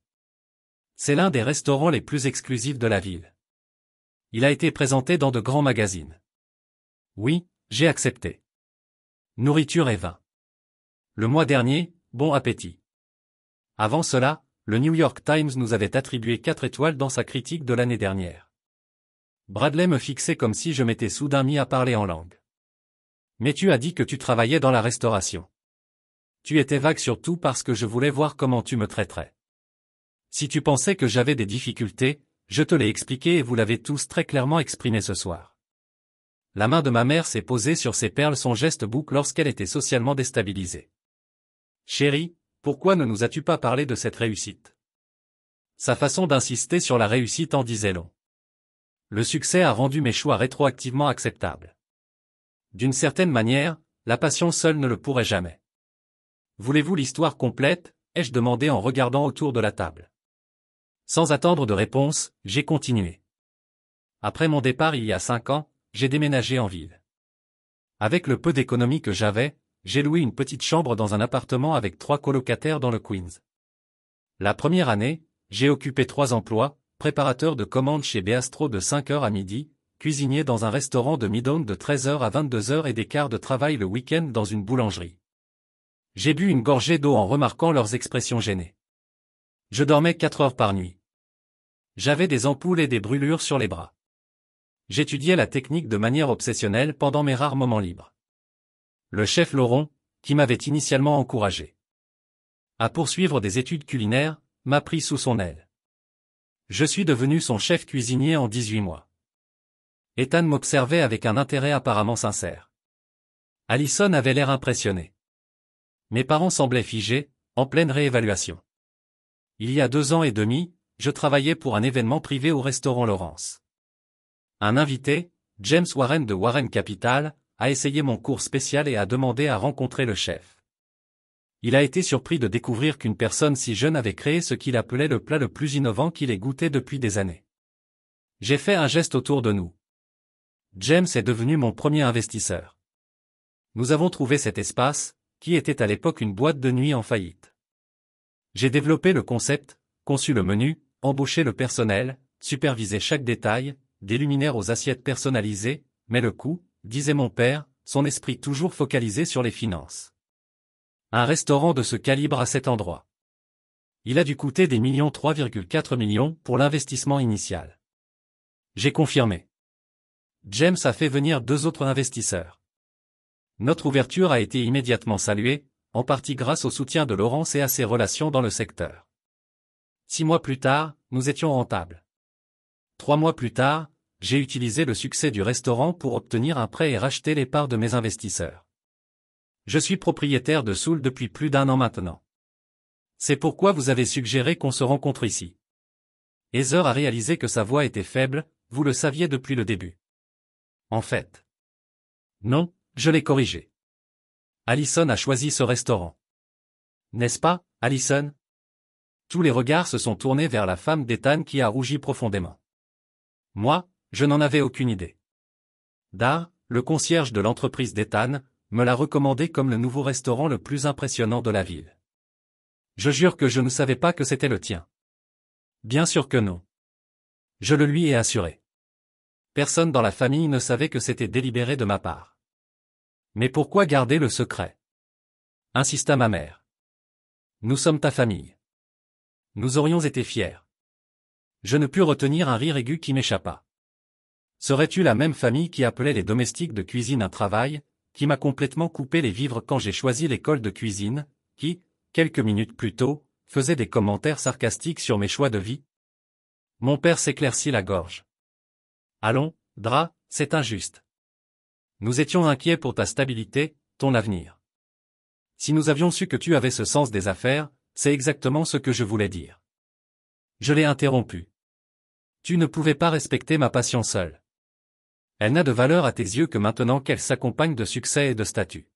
C'est l'un des restaurants les plus exclusifs de la ville. Il a été présenté dans de grands magazines. Oui, j'ai accepté. Nourriture et vin. Le mois dernier, bon appétit. Avant cela, le New York Times nous avait attribué 4 étoiles dans sa critique de l'année dernière. Bradley me fixait comme si je m'étais soudain mis à parler en langue. Mais tu as dit que tu travaillais dans la restauration. Tu étais vague surtout parce que je voulais voir comment tu me traiterais. Si tu pensais que j'avais des difficultés, je te l'ai expliqué et vous l'avez tous très clairement exprimé ce soir. La main de ma mère s'est posée sur ses perles, son geste bouc lorsqu'elle était socialement déstabilisée. Chérie, pourquoi ne nous as-tu pas parlé de cette réussite? Sa façon d'insister sur la réussite en disait long. Le succès a rendu mes choix rétroactivement acceptables. D'une certaine manière, la passion seule ne le pourrait jamais. Voulez-vous l'histoire complète? Ai-je demandé en regardant autour de la table. Sans attendre de réponse, j'ai continué. Après mon départ il y a 5 ans, j'ai déménagé en ville. Avec le peu d'économie que j'avais, j'ai loué une petite chambre dans un appartement avec 3 colocataires dans le Queens. La première année, j'ai occupé 3 emplois, préparateur de commandes chez Beastro de 5h à midi, cuisinier dans un restaurant de Midtown de 13h à 22h et des quarts de travail le week-end dans une boulangerie. J'ai bu une gorgée d'eau en remarquant leurs expressions gênées. Je dormais 4 heures par nuit. J'avais des ampoules et des brûlures sur les bras. J'étudiais la technique de manière obsessionnelle pendant mes rares moments libres. Le chef Laurent, qui m'avait initialement encouragé à poursuivre des études culinaires, m'a pris sous son aile. Je suis devenu son chef cuisinier en 18 mois. Ethan m'observait avec un intérêt apparemment sincère. Allison avait l'air impressionné. Mes parents semblaient figés, en pleine réévaluation. Il y a 2 ans et demi, je travaillais pour un événement privé au restaurant Laurence. Un invité, James Warren de Warren Capital, a essayé mon cours spécial et a demandé à rencontrer le chef. Il a été surpris de découvrir qu'une personne si jeune avait créé ce qu'il appelait le plat le plus innovant qu'il ait goûté depuis des années. J'ai fait un geste autour de nous. James est devenu mon premier investisseur. Nous avons trouvé cet espace, qui était à l'époque une boîte de nuit en faillite. J'ai développé le concept, conçu le menu, embauché le personnel, supervisé chaque détail, des luminaires aux assiettes personnalisées, mais le coût, disait mon père, son esprit toujours focalisé sur les finances. Un restaurant de ce calibre à cet endroit. Il a dû coûter des millions, 3,4 millions pour l'investissement initial. J'ai confirmé. James a fait venir 2 autres investisseurs. Notre ouverture a été immédiatement saluée, en partie grâce au soutien de Laurence et à ses relations dans le secteur. 6 mois plus tard, nous étions rentables. 3 mois plus tard, j'ai utilisé le succès du restaurant pour obtenir un prêt et racheter les parts de mes investisseurs. Je suis propriétaire de Soul depuis plus d'1 an maintenant. C'est pourquoi vous avez suggéré qu'on se rencontre ici. Heather a réalisé que sa voix était faible, vous le saviez depuis le début. En fait. Non, je l'ai corrigé. Allison a choisi ce restaurant. N'est-ce pas, Allison? Tous les regards se sont tournés vers la femme d'Ethan qui a rougi profondément. Moi, je n'en avais aucune idée. Dar, le concierge de l'entreprise d'Ethan, me l'a recommandé comme le nouveau restaurant le plus impressionnant de la ville. Je jure que je ne savais pas que c'était le tien. Bien sûr que non. Je le lui ai assuré. Personne dans la famille ne savait que c'était délibéré de ma part. Mais pourquoi garder le secret? Insista ma mère. Nous sommes ta famille. Nous aurions été fiers. Je ne pus retenir un rire aigu qui m'échappa. Serais-tu la même famille qui appelait les domestiques de cuisine un travail, qui m'a complètement coupé les vivres quand j'ai choisi l'école de cuisine, qui, quelques minutes plus tôt, faisait des commentaires sarcastiques sur mes choix de vie? Mon père s'éclaircit la gorge. Allons, Dra, c'est injuste. Nous étions inquiets pour ta stabilité, ton avenir. Si nous avions su que tu avais ce sens des affaires, c'est exactement ce que je voulais dire. Je l'ai interrompu. Tu ne pouvais pas respecter ma passion seule. Elle n'a de valeur à tes yeux que maintenant qu'elle s'accompagne de succès et de statut.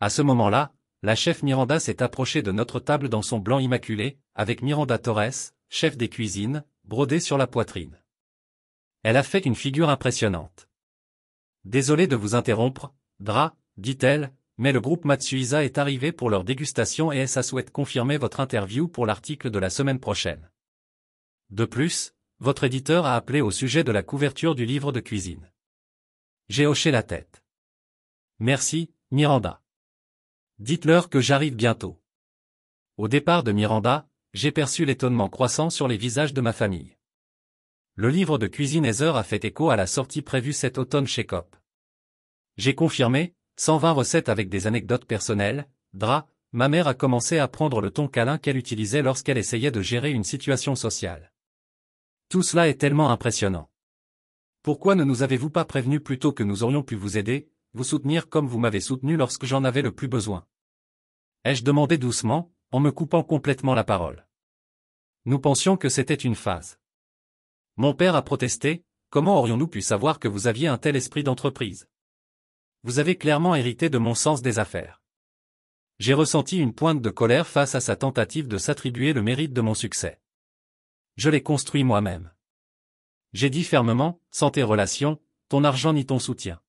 À ce moment-là, la chef Miranda s'est approchée de notre table dans son blanc immaculé, avec Miranda Torres, chef des cuisines, brodé sur la poitrine. Elle a fait une figure impressionnante. Désolé de vous interrompre, Dra, dit-elle, mais le groupe Matsuhisa est arrivé pour leur dégustation et ça souhaite confirmer votre interview pour l'article de la semaine prochaine. De plus, votre éditeur a appelé au sujet de la couverture du livre de cuisine. J'ai hoché la tête. Merci, Miranda. Dites-leur que j'arrive bientôt. Au départ de Miranda, j'ai perçu l'étonnement croissant sur les visages de ma famille. Le livre de cuisine Heather a fait écho à la sortie prévue cet automne chez Coop. J'ai confirmé, 120 recettes avec des anecdotes personnelles, Dra, ma mère a commencé à prendre le ton câlin qu'elle utilisait lorsqu'elle essayait de gérer une situation sociale. Tout cela est tellement impressionnant. Pourquoi ne nous avez-vous pas prévenu plus tôt que nous aurions pu vous aider, vous soutenir comme vous m'avez soutenu lorsque j'en avais le plus besoin? Ai-je demandé doucement, en me coupant complètement la parole. Nous pensions que c'était une phase. Mon père a protesté, comment aurions-nous pu savoir que vous aviez un tel esprit d'entreprise? Vous avez clairement hérité de mon sens des affaires. J'ai ressenti une pointe de colère face à sa tentative de s'attribuer le mérite de mon succès. Je l'ai construit moi-même. J'ai dit fermement, sans tes relations, ton argent ni ton soutien.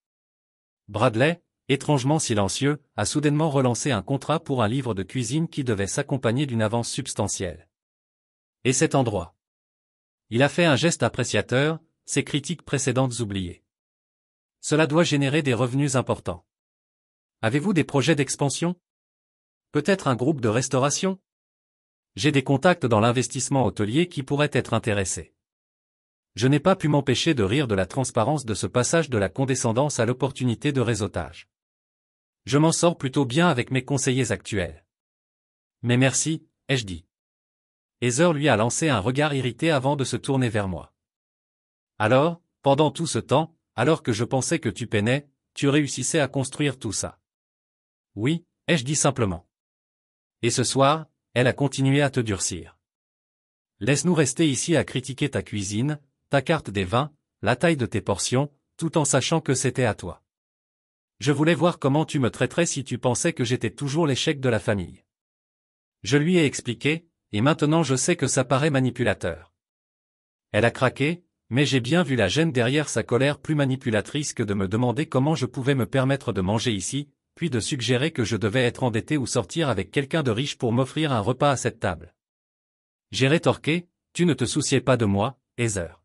Bradley, étrangement silencieux, a soudainement relancé un contrat pour un livre de cuisine qui devait s'accompagner d'une avance substantielle. Et cet endroit. Il a fait un geste appréciateur, ses critiques précédentes oubliées. Cela doit générer des revenus importants. Avez-vous des projets d'expansion? Peut-être un groupe de restauration? J'ai des contacts dans l'investissement hôtelier qui pourraient être intéressés. Je n'ai pas pu m'empêcher de rire de la transparence de ce passage de la condescendance à l'opportunité de réseautage. Je m'en sors plutôt bien avec mes conseillers actuels. Mais merci, ai-je dit. Heather lui a lancé un regard irrité avant de se tourner vers moi. Alors, pendant tout ce temps, alors que je pensais que tu peinais, tu réussissais à construire tout ça. Oui, ai-je dit simplement. Et ce soir, elle a continué à te durcir. Laisse-nous rester ici à critiquer ta cuisine, ta carte des vins, la taille de tes portions, tout en sachant que c'était à toi. Je voulais voir comment tu me traiterais si tu pensais que j'étais toujours l'échec de la famille. Je lui ai expliqué, et maintenant je sais que ça paraît manipulateur. Elle a craqué, mais j'ai bien vu la gêne derrière sa colère plus manipulatrice que de me demander comment je pouvais me permettre de manger ici, puis de suggérer que je devais être endetté ou sortir avec quelqu'un de riche pour m'offrir un repas à cette table. J'ai rétorqué, tu ne te souciais pas de moi, Heather.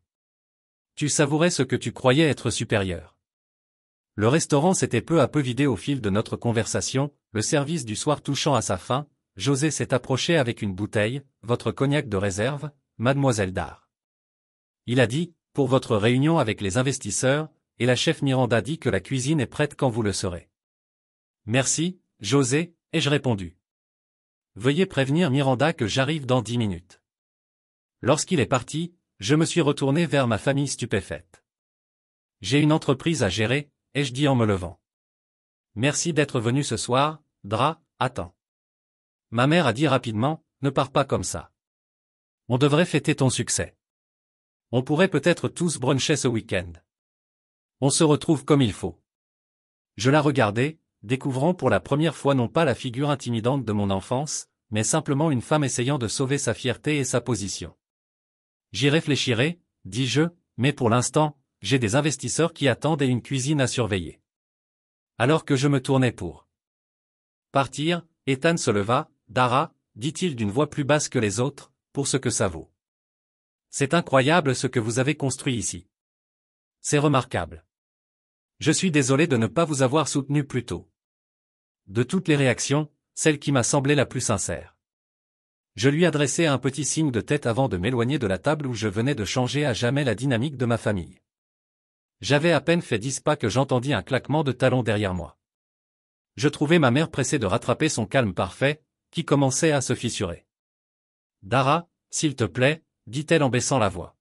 Tu savourais ce que tu croyais être supérieur. Le restaurant s'était peu à peu vidé au fil de notre conversation, le service du soir touchant à sa fin, José s'est approché avec une bouteille, votre cognac de réserve, mademoiselle Dar. Il a dit, pour votre réunion avec les investisseurs, et la chef Miranda dit que la cuisine est prête quand vous le serez. Merci, José, ai-je répondu. Veuillez prévenir Miranda que j'arrive dans 10 minutes. Lorsqu'il est parti, je me suis retourné vers ma famille stupéfaite. J'ai une entreprise à gérer, ai-je dit en me levant. Merci d'être venu ce soir, Dra, attends. Ma mère a dit rapidement, ne pars pas comme ça. On devrait fêter ton succès. On pourrait peut-être tous bruncher ce week-end. On se retrouve comme il faut. Je la regardais, découvrant pour la première fois non pas la figure intimidante de mon enfance, mais simplement une femme essayant de sauver sa fierté et sa position. J'y réfléchirai, dis-je, mais pour l'instant, j'ai des investisseurs qui attendent et une cuisine à surveiller. Alors que je me tournais pour partir, Ethan se leva. Dara, dit-il d'une voix plus basse que les autres, pour ce que ça vaut. C'est incroyable ce que vous avez construit ici. C'est remarquable. Je suis désolé de ne pas vous avoir soutenu plus tôt. De toutes les réactions, celle qui m'a semblé la plus sincère. Je lui adressai un petit signe de tête avant de m'éloigner de la table où je venais de changer à jamais la dynamique de ma famille. J'avais à peine fait 10 pas que j'entendis un claquement de talons derrière moi. Je trouvai ma mère pressée de rattraper son calme parfait, qui commençait à se fissurer. « Dara, s'il te plaît, dit-elle en baissant la voix.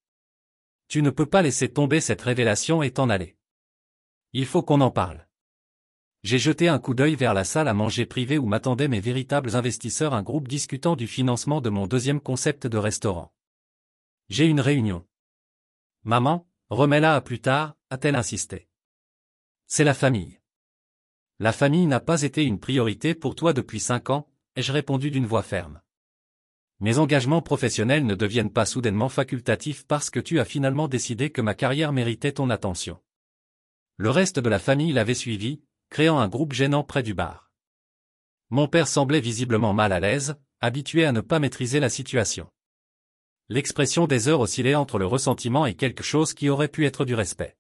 Tu ne peux pas laisser tomber cette révélation et t'en aller. Il faut qu'on en parle. » J'ai jeté un coup d'œil vers la salle à manger privée où m'attendaient mes véritables investisseurs, un groupe discutant du financement de mon deuxième concept de restaurant. « J'ai une réunion. »« Maman, remets-la à plus tard », a-t-elle insisté. « C'est la famille. »« La famille n'a pas été une priorité pour toi depuis 5 ans, ai-je répondu d'une voix ferme. Mes engagements professionnels ne deviennent pas soudainement facultatifs parce que tu as finalement décidé que ma carrière méritait ton attention. Le reste de la famille l'avait suivi, créant un groupe gênant près du bar. Mon père semblait visiblement mal à l'aise, habitué à ne pas maîtriser la situation. L'expression des heures oscillait entre le ressentiment et quelque chose qui aurait pu être du respect.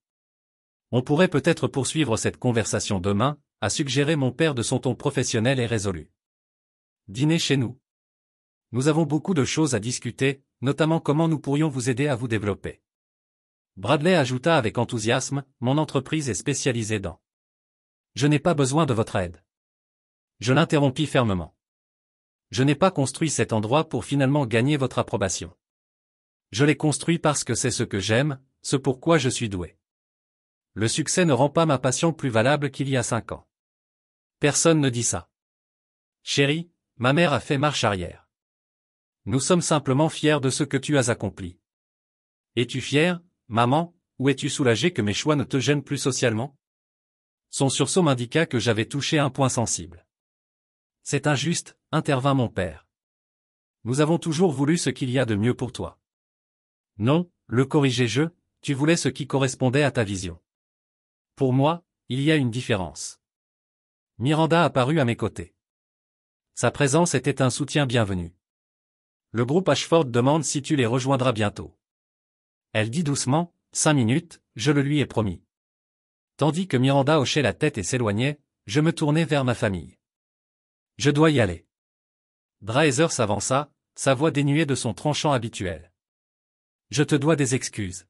On pourrait peut-être poursuivre cette conversation demain, a suggéré mon père de son ton professionnel et résolu. Dîner chez nous. Nous avons beaucoup de choses à discuter, notamment comment nous pourrions vous aider à vous développer. Bradley ajouta avec enthousiasme, mon entreprise est spécialisée dans. Je n'ai pas besoin de votre aide. Je l'interrompis fermement. Je n'ai pas construit cet endroit pour finalement gagner votre approbation. Je l'ai construit parce que c'est ce que j'aime, ce pourquoi je suis doué. Le succès ne rend pas ma passion plus valable qu'il y a 5 ans. Personne ne dit ça. Chérie, ma mère a fait marche arrière. Nous sommes simplement fiers de ce que tu as accompli. Es-tu fière, maman, ou es-tu soulagée que mes choix ne te gênent plus socialement? Son sursaut m'indiqua que j'avais touché un point sensible. C'est injuste, intervint mon père. Nous avons toujours voulu ce qu'il y a de mieux pour toi. Non, le corrigeai-je, tu voulais ce qui correspondait à ta vision. Pour moi, il y a une différence. Miranda apparut à mes côtés. Sa présence était un soutien bienvenu. Le groupe Ashford demande si tu les rejoindras bientôt. Elle dit doucement, 5 minutes, je le lui ai promis. Tandis que Miranda hochait la tête et s'éloignait, je me tournai vers ma famille. Je dois y aller. Dreiser s'avança, sa voix dénuée de son tranchant habituel. Je te dois des excuses.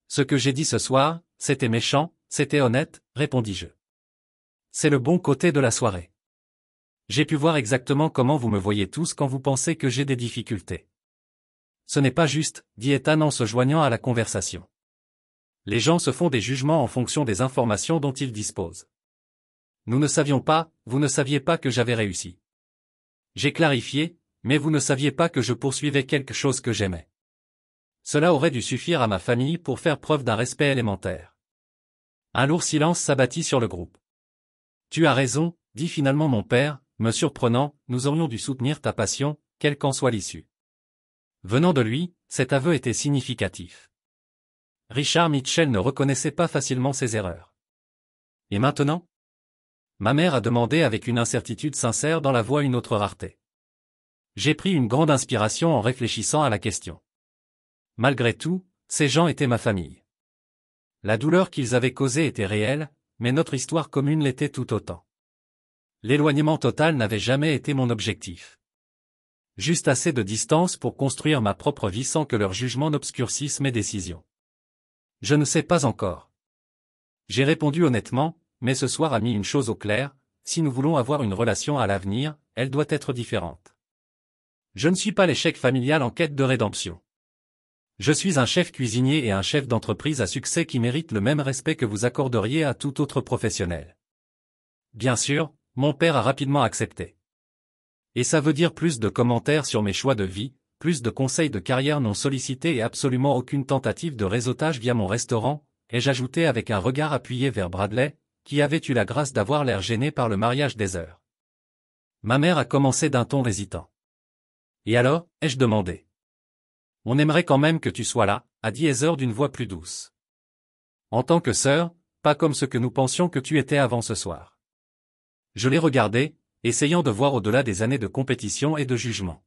Ce que j'ai dit ce soir, c'était méchant, c'était honnête, répondis-je. C'est le bon côté de la soirée. J'ai pu voir exactement comment vous me voyez tous quand vous pensez que j'ai des difficultés. Ce n'est pas juste, dit Ethan en se joignant à la conversation. Les gens se font des jugements en fonction des informations dont ils disposent. Nous ne savions pas, vous ne saviez pas que j'avais réussi. J'ai clarifié, mais vous ne saviez pas que je poursuivais quelque chose que j'aimais. Cela aurait dû suffire à ma famille pour faire preuve d'un respect élémentaire. Un lourd silence s'abattit sur le groupe. Tu as raison, dit finalement mon père, me surprenant, nous aurions dû soutenir ta passion, quelle qu'en soit l'issue. Venant de lui, cet aveu était significatif. Richard Mitchell ne reconnaissait pas facilement ses erreurs. Et maintenant? Ma mère a demandé avec une incertitude sincère dans la voix une autre rareté. J'ai pris une grande inspiration en réfléchissant à la question. Malgré tout, ces gens étaient ma famille. La douleur qu'ils avaient causée était réelle, mais notre histoire commune l'était tout autant. L'éloignement total n'avait jamais été mon objectif. Juste assez de distance pour construire ma propre vie sans que leur jugement n'obscurcisse mes décisions. Je ne sais pas encore. J'ai répondu honnêtement, mais ce soir a mis une chose au clair, si nous voulons avoir une relation à l'avenir, elle doit être différente. Je ne suis pas l'échec familial en quête de rédemption. Je suis un chef cuisinier et un chef d'entreprise à succès qui mérite le même respect que vous accorderiez à tout autre professionnel. Bien sûr, mon père a rapidement accepté. Et ça veut dire plus de commentaires sur mes choix de vie, plus de conseils de carrière non sollicités et absolument aucune tentative de réseautage via mon restaurant, ai-je ajouté avec un regard appuyé vers Bradley, qui avait eu la grâce d'avoir l'air gêné par le mariage des heures. Ma mère a commencé d'un ton hésitant. Et alors, ai-je demandé. On aimerait quand même que tu sois là, a dit Heather d'une voix plus douce. En tant que sœur, pas comme ce que nous pensions que tu étais avant ce soir. Je l'ai regardé, essayant de voir au-delà des années de compétition et de jugement.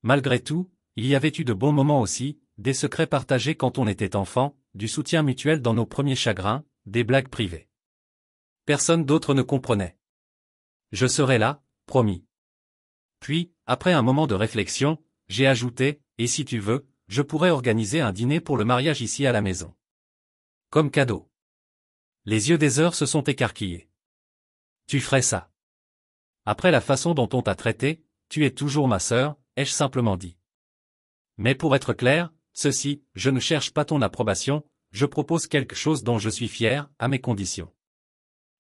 Malgré tout, il y avait eu de bons moments aussi, des secrets partagés quand on était enfant, du soutien mutuel dans nos premiers chagrins, des blagues privées. Personne d'autre ne comprenait. Je serai là, promis. Puis, après un moment de réflexion, j'ai ajouté, et si tu veux, je pourrais organiser un dîner pour le mariage ici à la maison. Comme cadeau. Les yeux d'Heather se sont écarquillés. Tu ferais ça. Après la façon dont on t'a traité, tu es toujours ma sœur, ai-je simplement dit. Mais pour être clair, je ne cherche pas ton approbation, je propose quelque chose dont je suis fier, à mes conditions.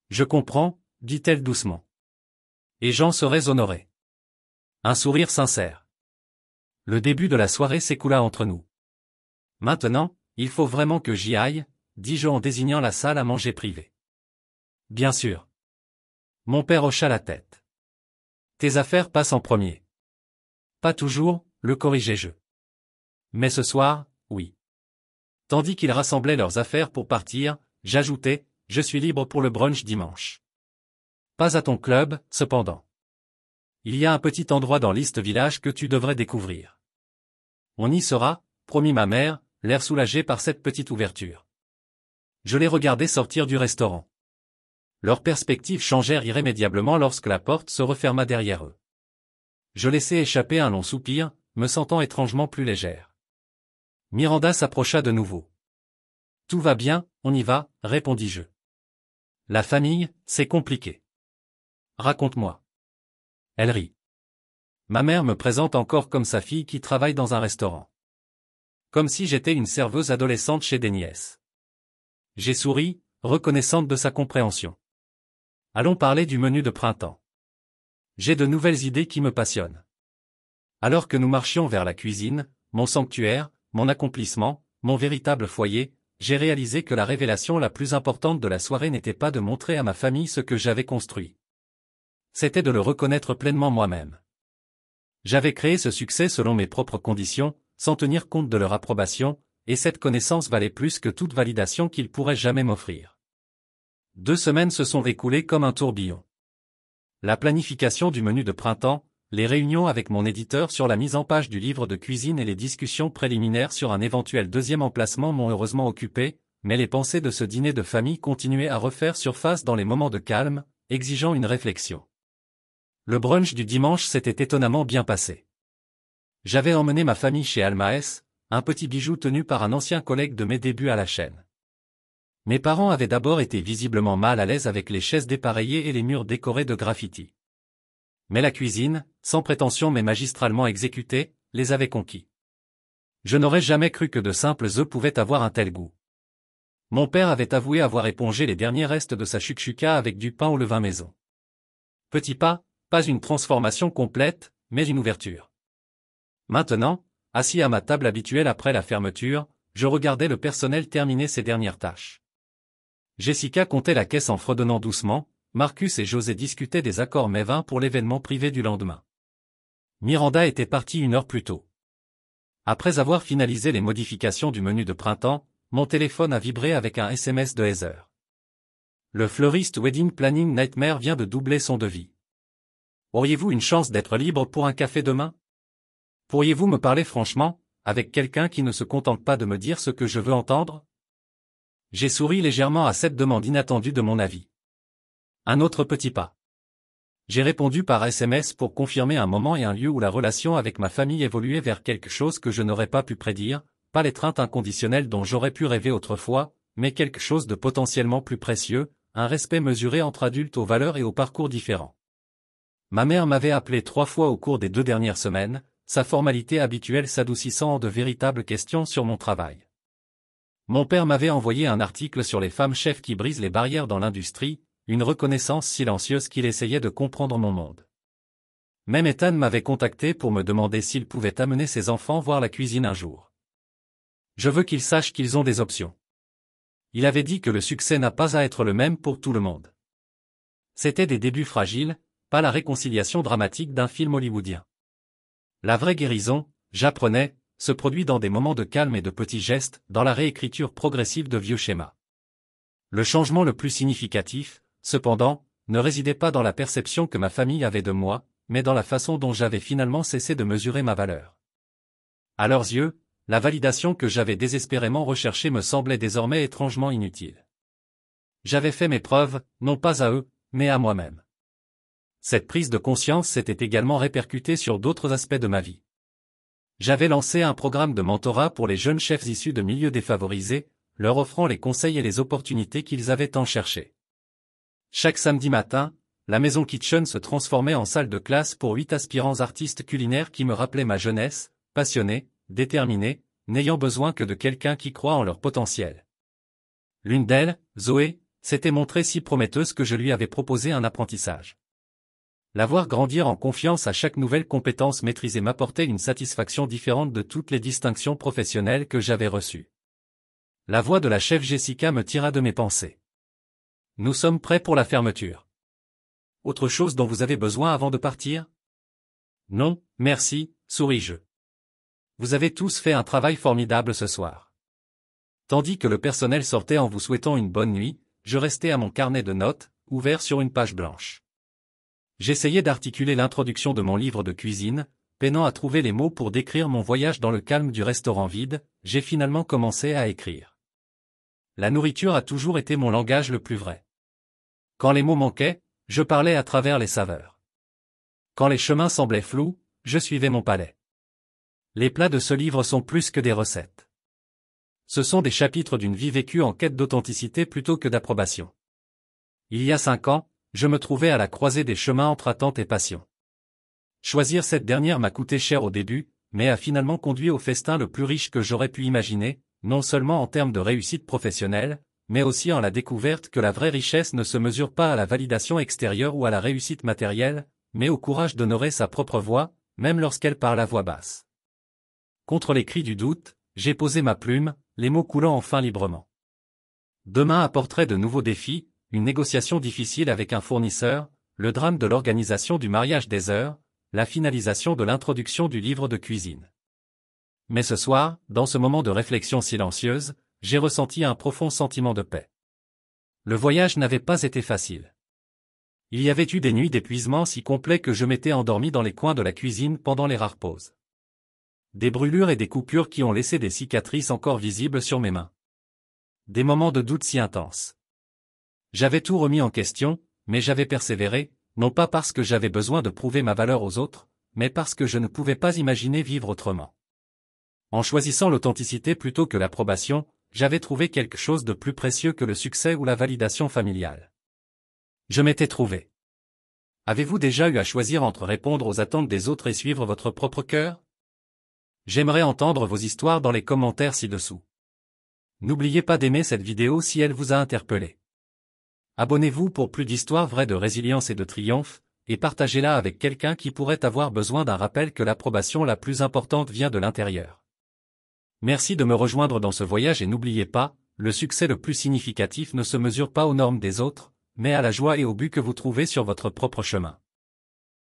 Je comprends, dit-elle doucement. Et j'en serais honoré. Un sourire sincère. Le début de la soirée s'écoula entre nous. Maintenant, il faut vraiment que j'y aille, dis-je en désignant la salle à manger privée. Bien sûr. Mon père hocha la tête. Tes affaires passent en premier. Pas toujours, le corrigeai-je. Mais ce soir, oui. Tandis qu'ils rassemblaient leurs affaires pour partir, j'ajoutai, je suis libre pour le brunch dimanche. Pas à ton club, cependant. Il y a un petit endroit dans l'East Village que tu devrais découvrir. On y sera, promit ma mère, l'air soulagé par cette petite ouverture. Je les regardai sortir du restaurant. Leurs perspectives changèrent irrémédiablement lorsque la porte se referma derrière eux. Je laissai échapper un long soupir, me sentant étrangement plus légère. Miranda s'approcha de nouveau. Tout va bien, on y va, répondis-je. La famille, c'est compliqué. Raconte-moi. Elle rit. Ma mère me présente encore comme sa fille qui travaille dans un restaurant. Comme si j'étais une serveuse adolescente chez des nièces. J'ai souri, reconnaissante de sa compréhension. Allons parler du menu de printemps. J'ai de nouvelles idées qui me passionnent. Alors que nous marchions vers la cuisine, mon sanctuaire, mon accomplissement, mon véritable foyer, j'ai réalisé que la révélation la plus importante de la soirée n'était pas de montrer à ma famille ce que j'avais construit. C'était de le reconnaître pleinement moi-même. J'avais créé ce succès selon mes propres conditions, sans tenir compte de leur approbation, et cette connaissance valait plus que toute validation qu'ils pourraient jamais m'offrir. 2 semaines se sont écoulées comme un tourbillon. La planification du menu de printemps, les réunions avec mon éditeur sur la mise en page du livre de cuisine et les discussions préliminaires sur un éventuel deuxième emplacement m'ont heureusement occupé, mais les pensées de ce dîner de famille continuaient à refaire surface dans les moments de calme, exigeant une réflexion. Le brunch du dimanche s'était étonnamment bien passé. J'avais emmené ma famille chez Almaes, un petit bijou tenu par un ancien collègue de mes débuts à la chaîne. Mes parents avaient d'abord été visiblement mal à l'aise avec les chaises dépareillées et les murs décorés de graffitis. Mais la cuisine, sans prétention mais magistralement exécutée, les avait conquis. Je n'aurais jamais cru que de simples œufs pouvaient avoir un tel goût. Mon père avait avoué avoir épongé les derniers restes de sa chouchouka avec du pain au levain maison. Petit pas, pas une transformation complète, mais une ouverture. Maintenant, assis à ma table habituelle après la fermeture, je regardais le personnel terminer ses dernières tâches. Jessica comptait la caisse en fredonnant doucement, Marcus et José discutaient des accords mévins pour l'événement privé du lendemain. Miranda était partie 1 heure plus tôt. Après avoir finalisé les modifications du menu de printemps, mon téléphone a vibré avec un SMS de Heather. Le fleuriste Wedding Planning Nightmare vient de doubler son devis. Auriez-vous une chance d'être libre pour un café demain? Pourriez-vous me parler franchement, avec quelqu'un qui ne se contente pas de me dire ce que je veux entendre? J'ai souri légèrement à cette demande inattendue de mon avis. Un autre petit pas. J'ai répondu par SMS pour confirmer un moment et un lieu où la relation avec ma famille évoluait vers quelque chose que je n'aurais pas pu prédire, pas l'étreinte inconditionnelle dont j'aurais pu rêver autrefois, mais quelque chose de potentiellement plus précieux, un respect mesuré entre adultes aux valeurs et aux parcours différents. Ma mère m'avait appelé 3 fois au cours des 2 dernières semaines, sa formalité habituelle s'adoucissant en de véritables questions sur mon travail. Mon père m'avait envoyé un article sur les femmes chefs qui brisent les barrières dans l'industrie, une reconnaissance silencieuse qu'il essayait de comprendre mon monde. Même Ethan m'avait contacté pour me demander s'il pouvait amener ses enfants voir la cuisine un jour. Je veux qu'ils sachent qu'ils ont des options. Il avait dit que le succès n'a pas à être le même pour tout le monde. C'étaient des débuts fragiles, pas la réconciliation dramatique d'un film hollywoodien. La vraie guérison, j'apprenais, se produit dans des moments de calme et de petits gestes, dans la réécriture progressive de vieux schémas. Le changement le plus significatif, cependant, ne résidait pas dans la perception que ma famille avait de moi, mais dans la façon dont j'avais finalement cessé de mesurer ma valeur. À leurs yeux, la validation que j'avais désespérément recherchée me semblait désormais étrangement inutile. J'avais fait mes preuves, non pas à eux, mais à moi-même. Cette prise de conscience s'était également répercutée sur d'autres aspects de ma vie. J'avais lancé un programme de mentorat pour les jeunes chefs issus de milieux défavorisés, leur offrant les conseils et les opportunités qu'ils avaient tant cherchées. Chaque samedi matin, la Maison Kitchen se transformait en salle de classe pour 8 aspirants artistes culinaires qui me rappelaient ma jeunesse, passionnés, déterminés, n'ayant besoin que de quelqu'un qui croit en leur potentiel. L'une d'elles, Zoé, s'était montrée si prometteuse que je lui avais proposé un apprentissage. La voir grandir en confiance à chaque nouvelle compétence maîtrisée m'apportait une satisfaction différente de toutes les distinctions professionnelles que j'avais reçues. La voix de la chef Jessica me tira de mes pensées. Nous sommes prêts pour la fermeture. Autre chose dont vous avez besoin avant de partir? Non, merci, souris-je. Vous avez tous fait un travail formidable ce soir. Tandis que le personnel sortait en vous souhaitant une bonne nuit, je restais à mon carnet de notes, ouvert sur une page blanche. J'essayais d'articuler l'introduction de mon livre de cuisine, peinant à trouver les mots pour décrire mon voyage dans le calme du restaurant vide, j'ai finalement commencé à écrire. La nourriture a toujours été mon langage le plus vrai. Quand les mots manquaient, je parlais à travers les saveurs. Quand les chemins semblaient flous, je suivais mon palais. Les plats de ce livre sont plus que des recettes. Ce sont des chapitres d'une vie vécue en quête d'authenticité plutôt que d'approbation. Il y a 5 ans, je me trouvais à la croisée des chemins entre attente et passion. Choisir cette dernière m'a coûté cher au début, mais a finalement conduit au festin le plus riche que j'aurais pu imaginer, non seulement en termes de réussite professionnelle, mais aussi en la découverte que la vraie richesse ne se mesure pas à la validation extérieure ou à la réussite matérielle, mais au courage d'honorer sa propre voix, même lorsqu'elle parle à voix basse. Contre les cris du doute, j'ai posé ma plume, les mots coulant enfin librement. Demain apporterait de nouveaux défis, une négociation difficile avec un fournisseur, le drame de l'organisation du mariage des heures, la finalisation de l'introduction du livre de cuisine. Mais ce soir, dans ce moment de réflexion silencieuse, j'ai ressenti un profond sentiment de paix. Le voyage n'avait pas été facile. Il y avait eu des nuits d'épuisement si complets que je m'étais endormi dans les coins de la cuisine pendant les rares pauses. Des brûlures et des coupures qui ont laissé des cicatrices encore visibles sur mes mains. Des moments de doute si intenses. J'avais tout remis en question, mais j'avais persévéré, non pas parce que j'avais besoin de prouver ma valeur aux autres, mais parce que je ne pouvais pas imaginer vivre autrement. En choisissant l'authenticité plutôt que l'approbation, j'avais trouvé quelque chose de plus précieux que le succès ou la validation familiale. Je m'étais trouvé. Avez-vous déjà eu à choisir entre répondre aux attentes des autres et suivre votre propre cœur? J'aimerais entendre vos histoires dans les commentaires ci-dessous. N'oubliez pas d'aimer cette vidéo si elle vous a interpellé. Abonnez-vous pour plus d'histoires vraies de résilience et de triomphe, et partagez-la avec quelqu'un qui pourrait avoir besoin d'un rappel que l'approbation la plus importante vient de l'intérieur. Merci de me rejoindre dans ce voyage et n'oubliez pas, le succès le plus significatif ne se mesure pas aux normes des autres, mais à la joie et au but que vous trouvez sur votre propre chemin.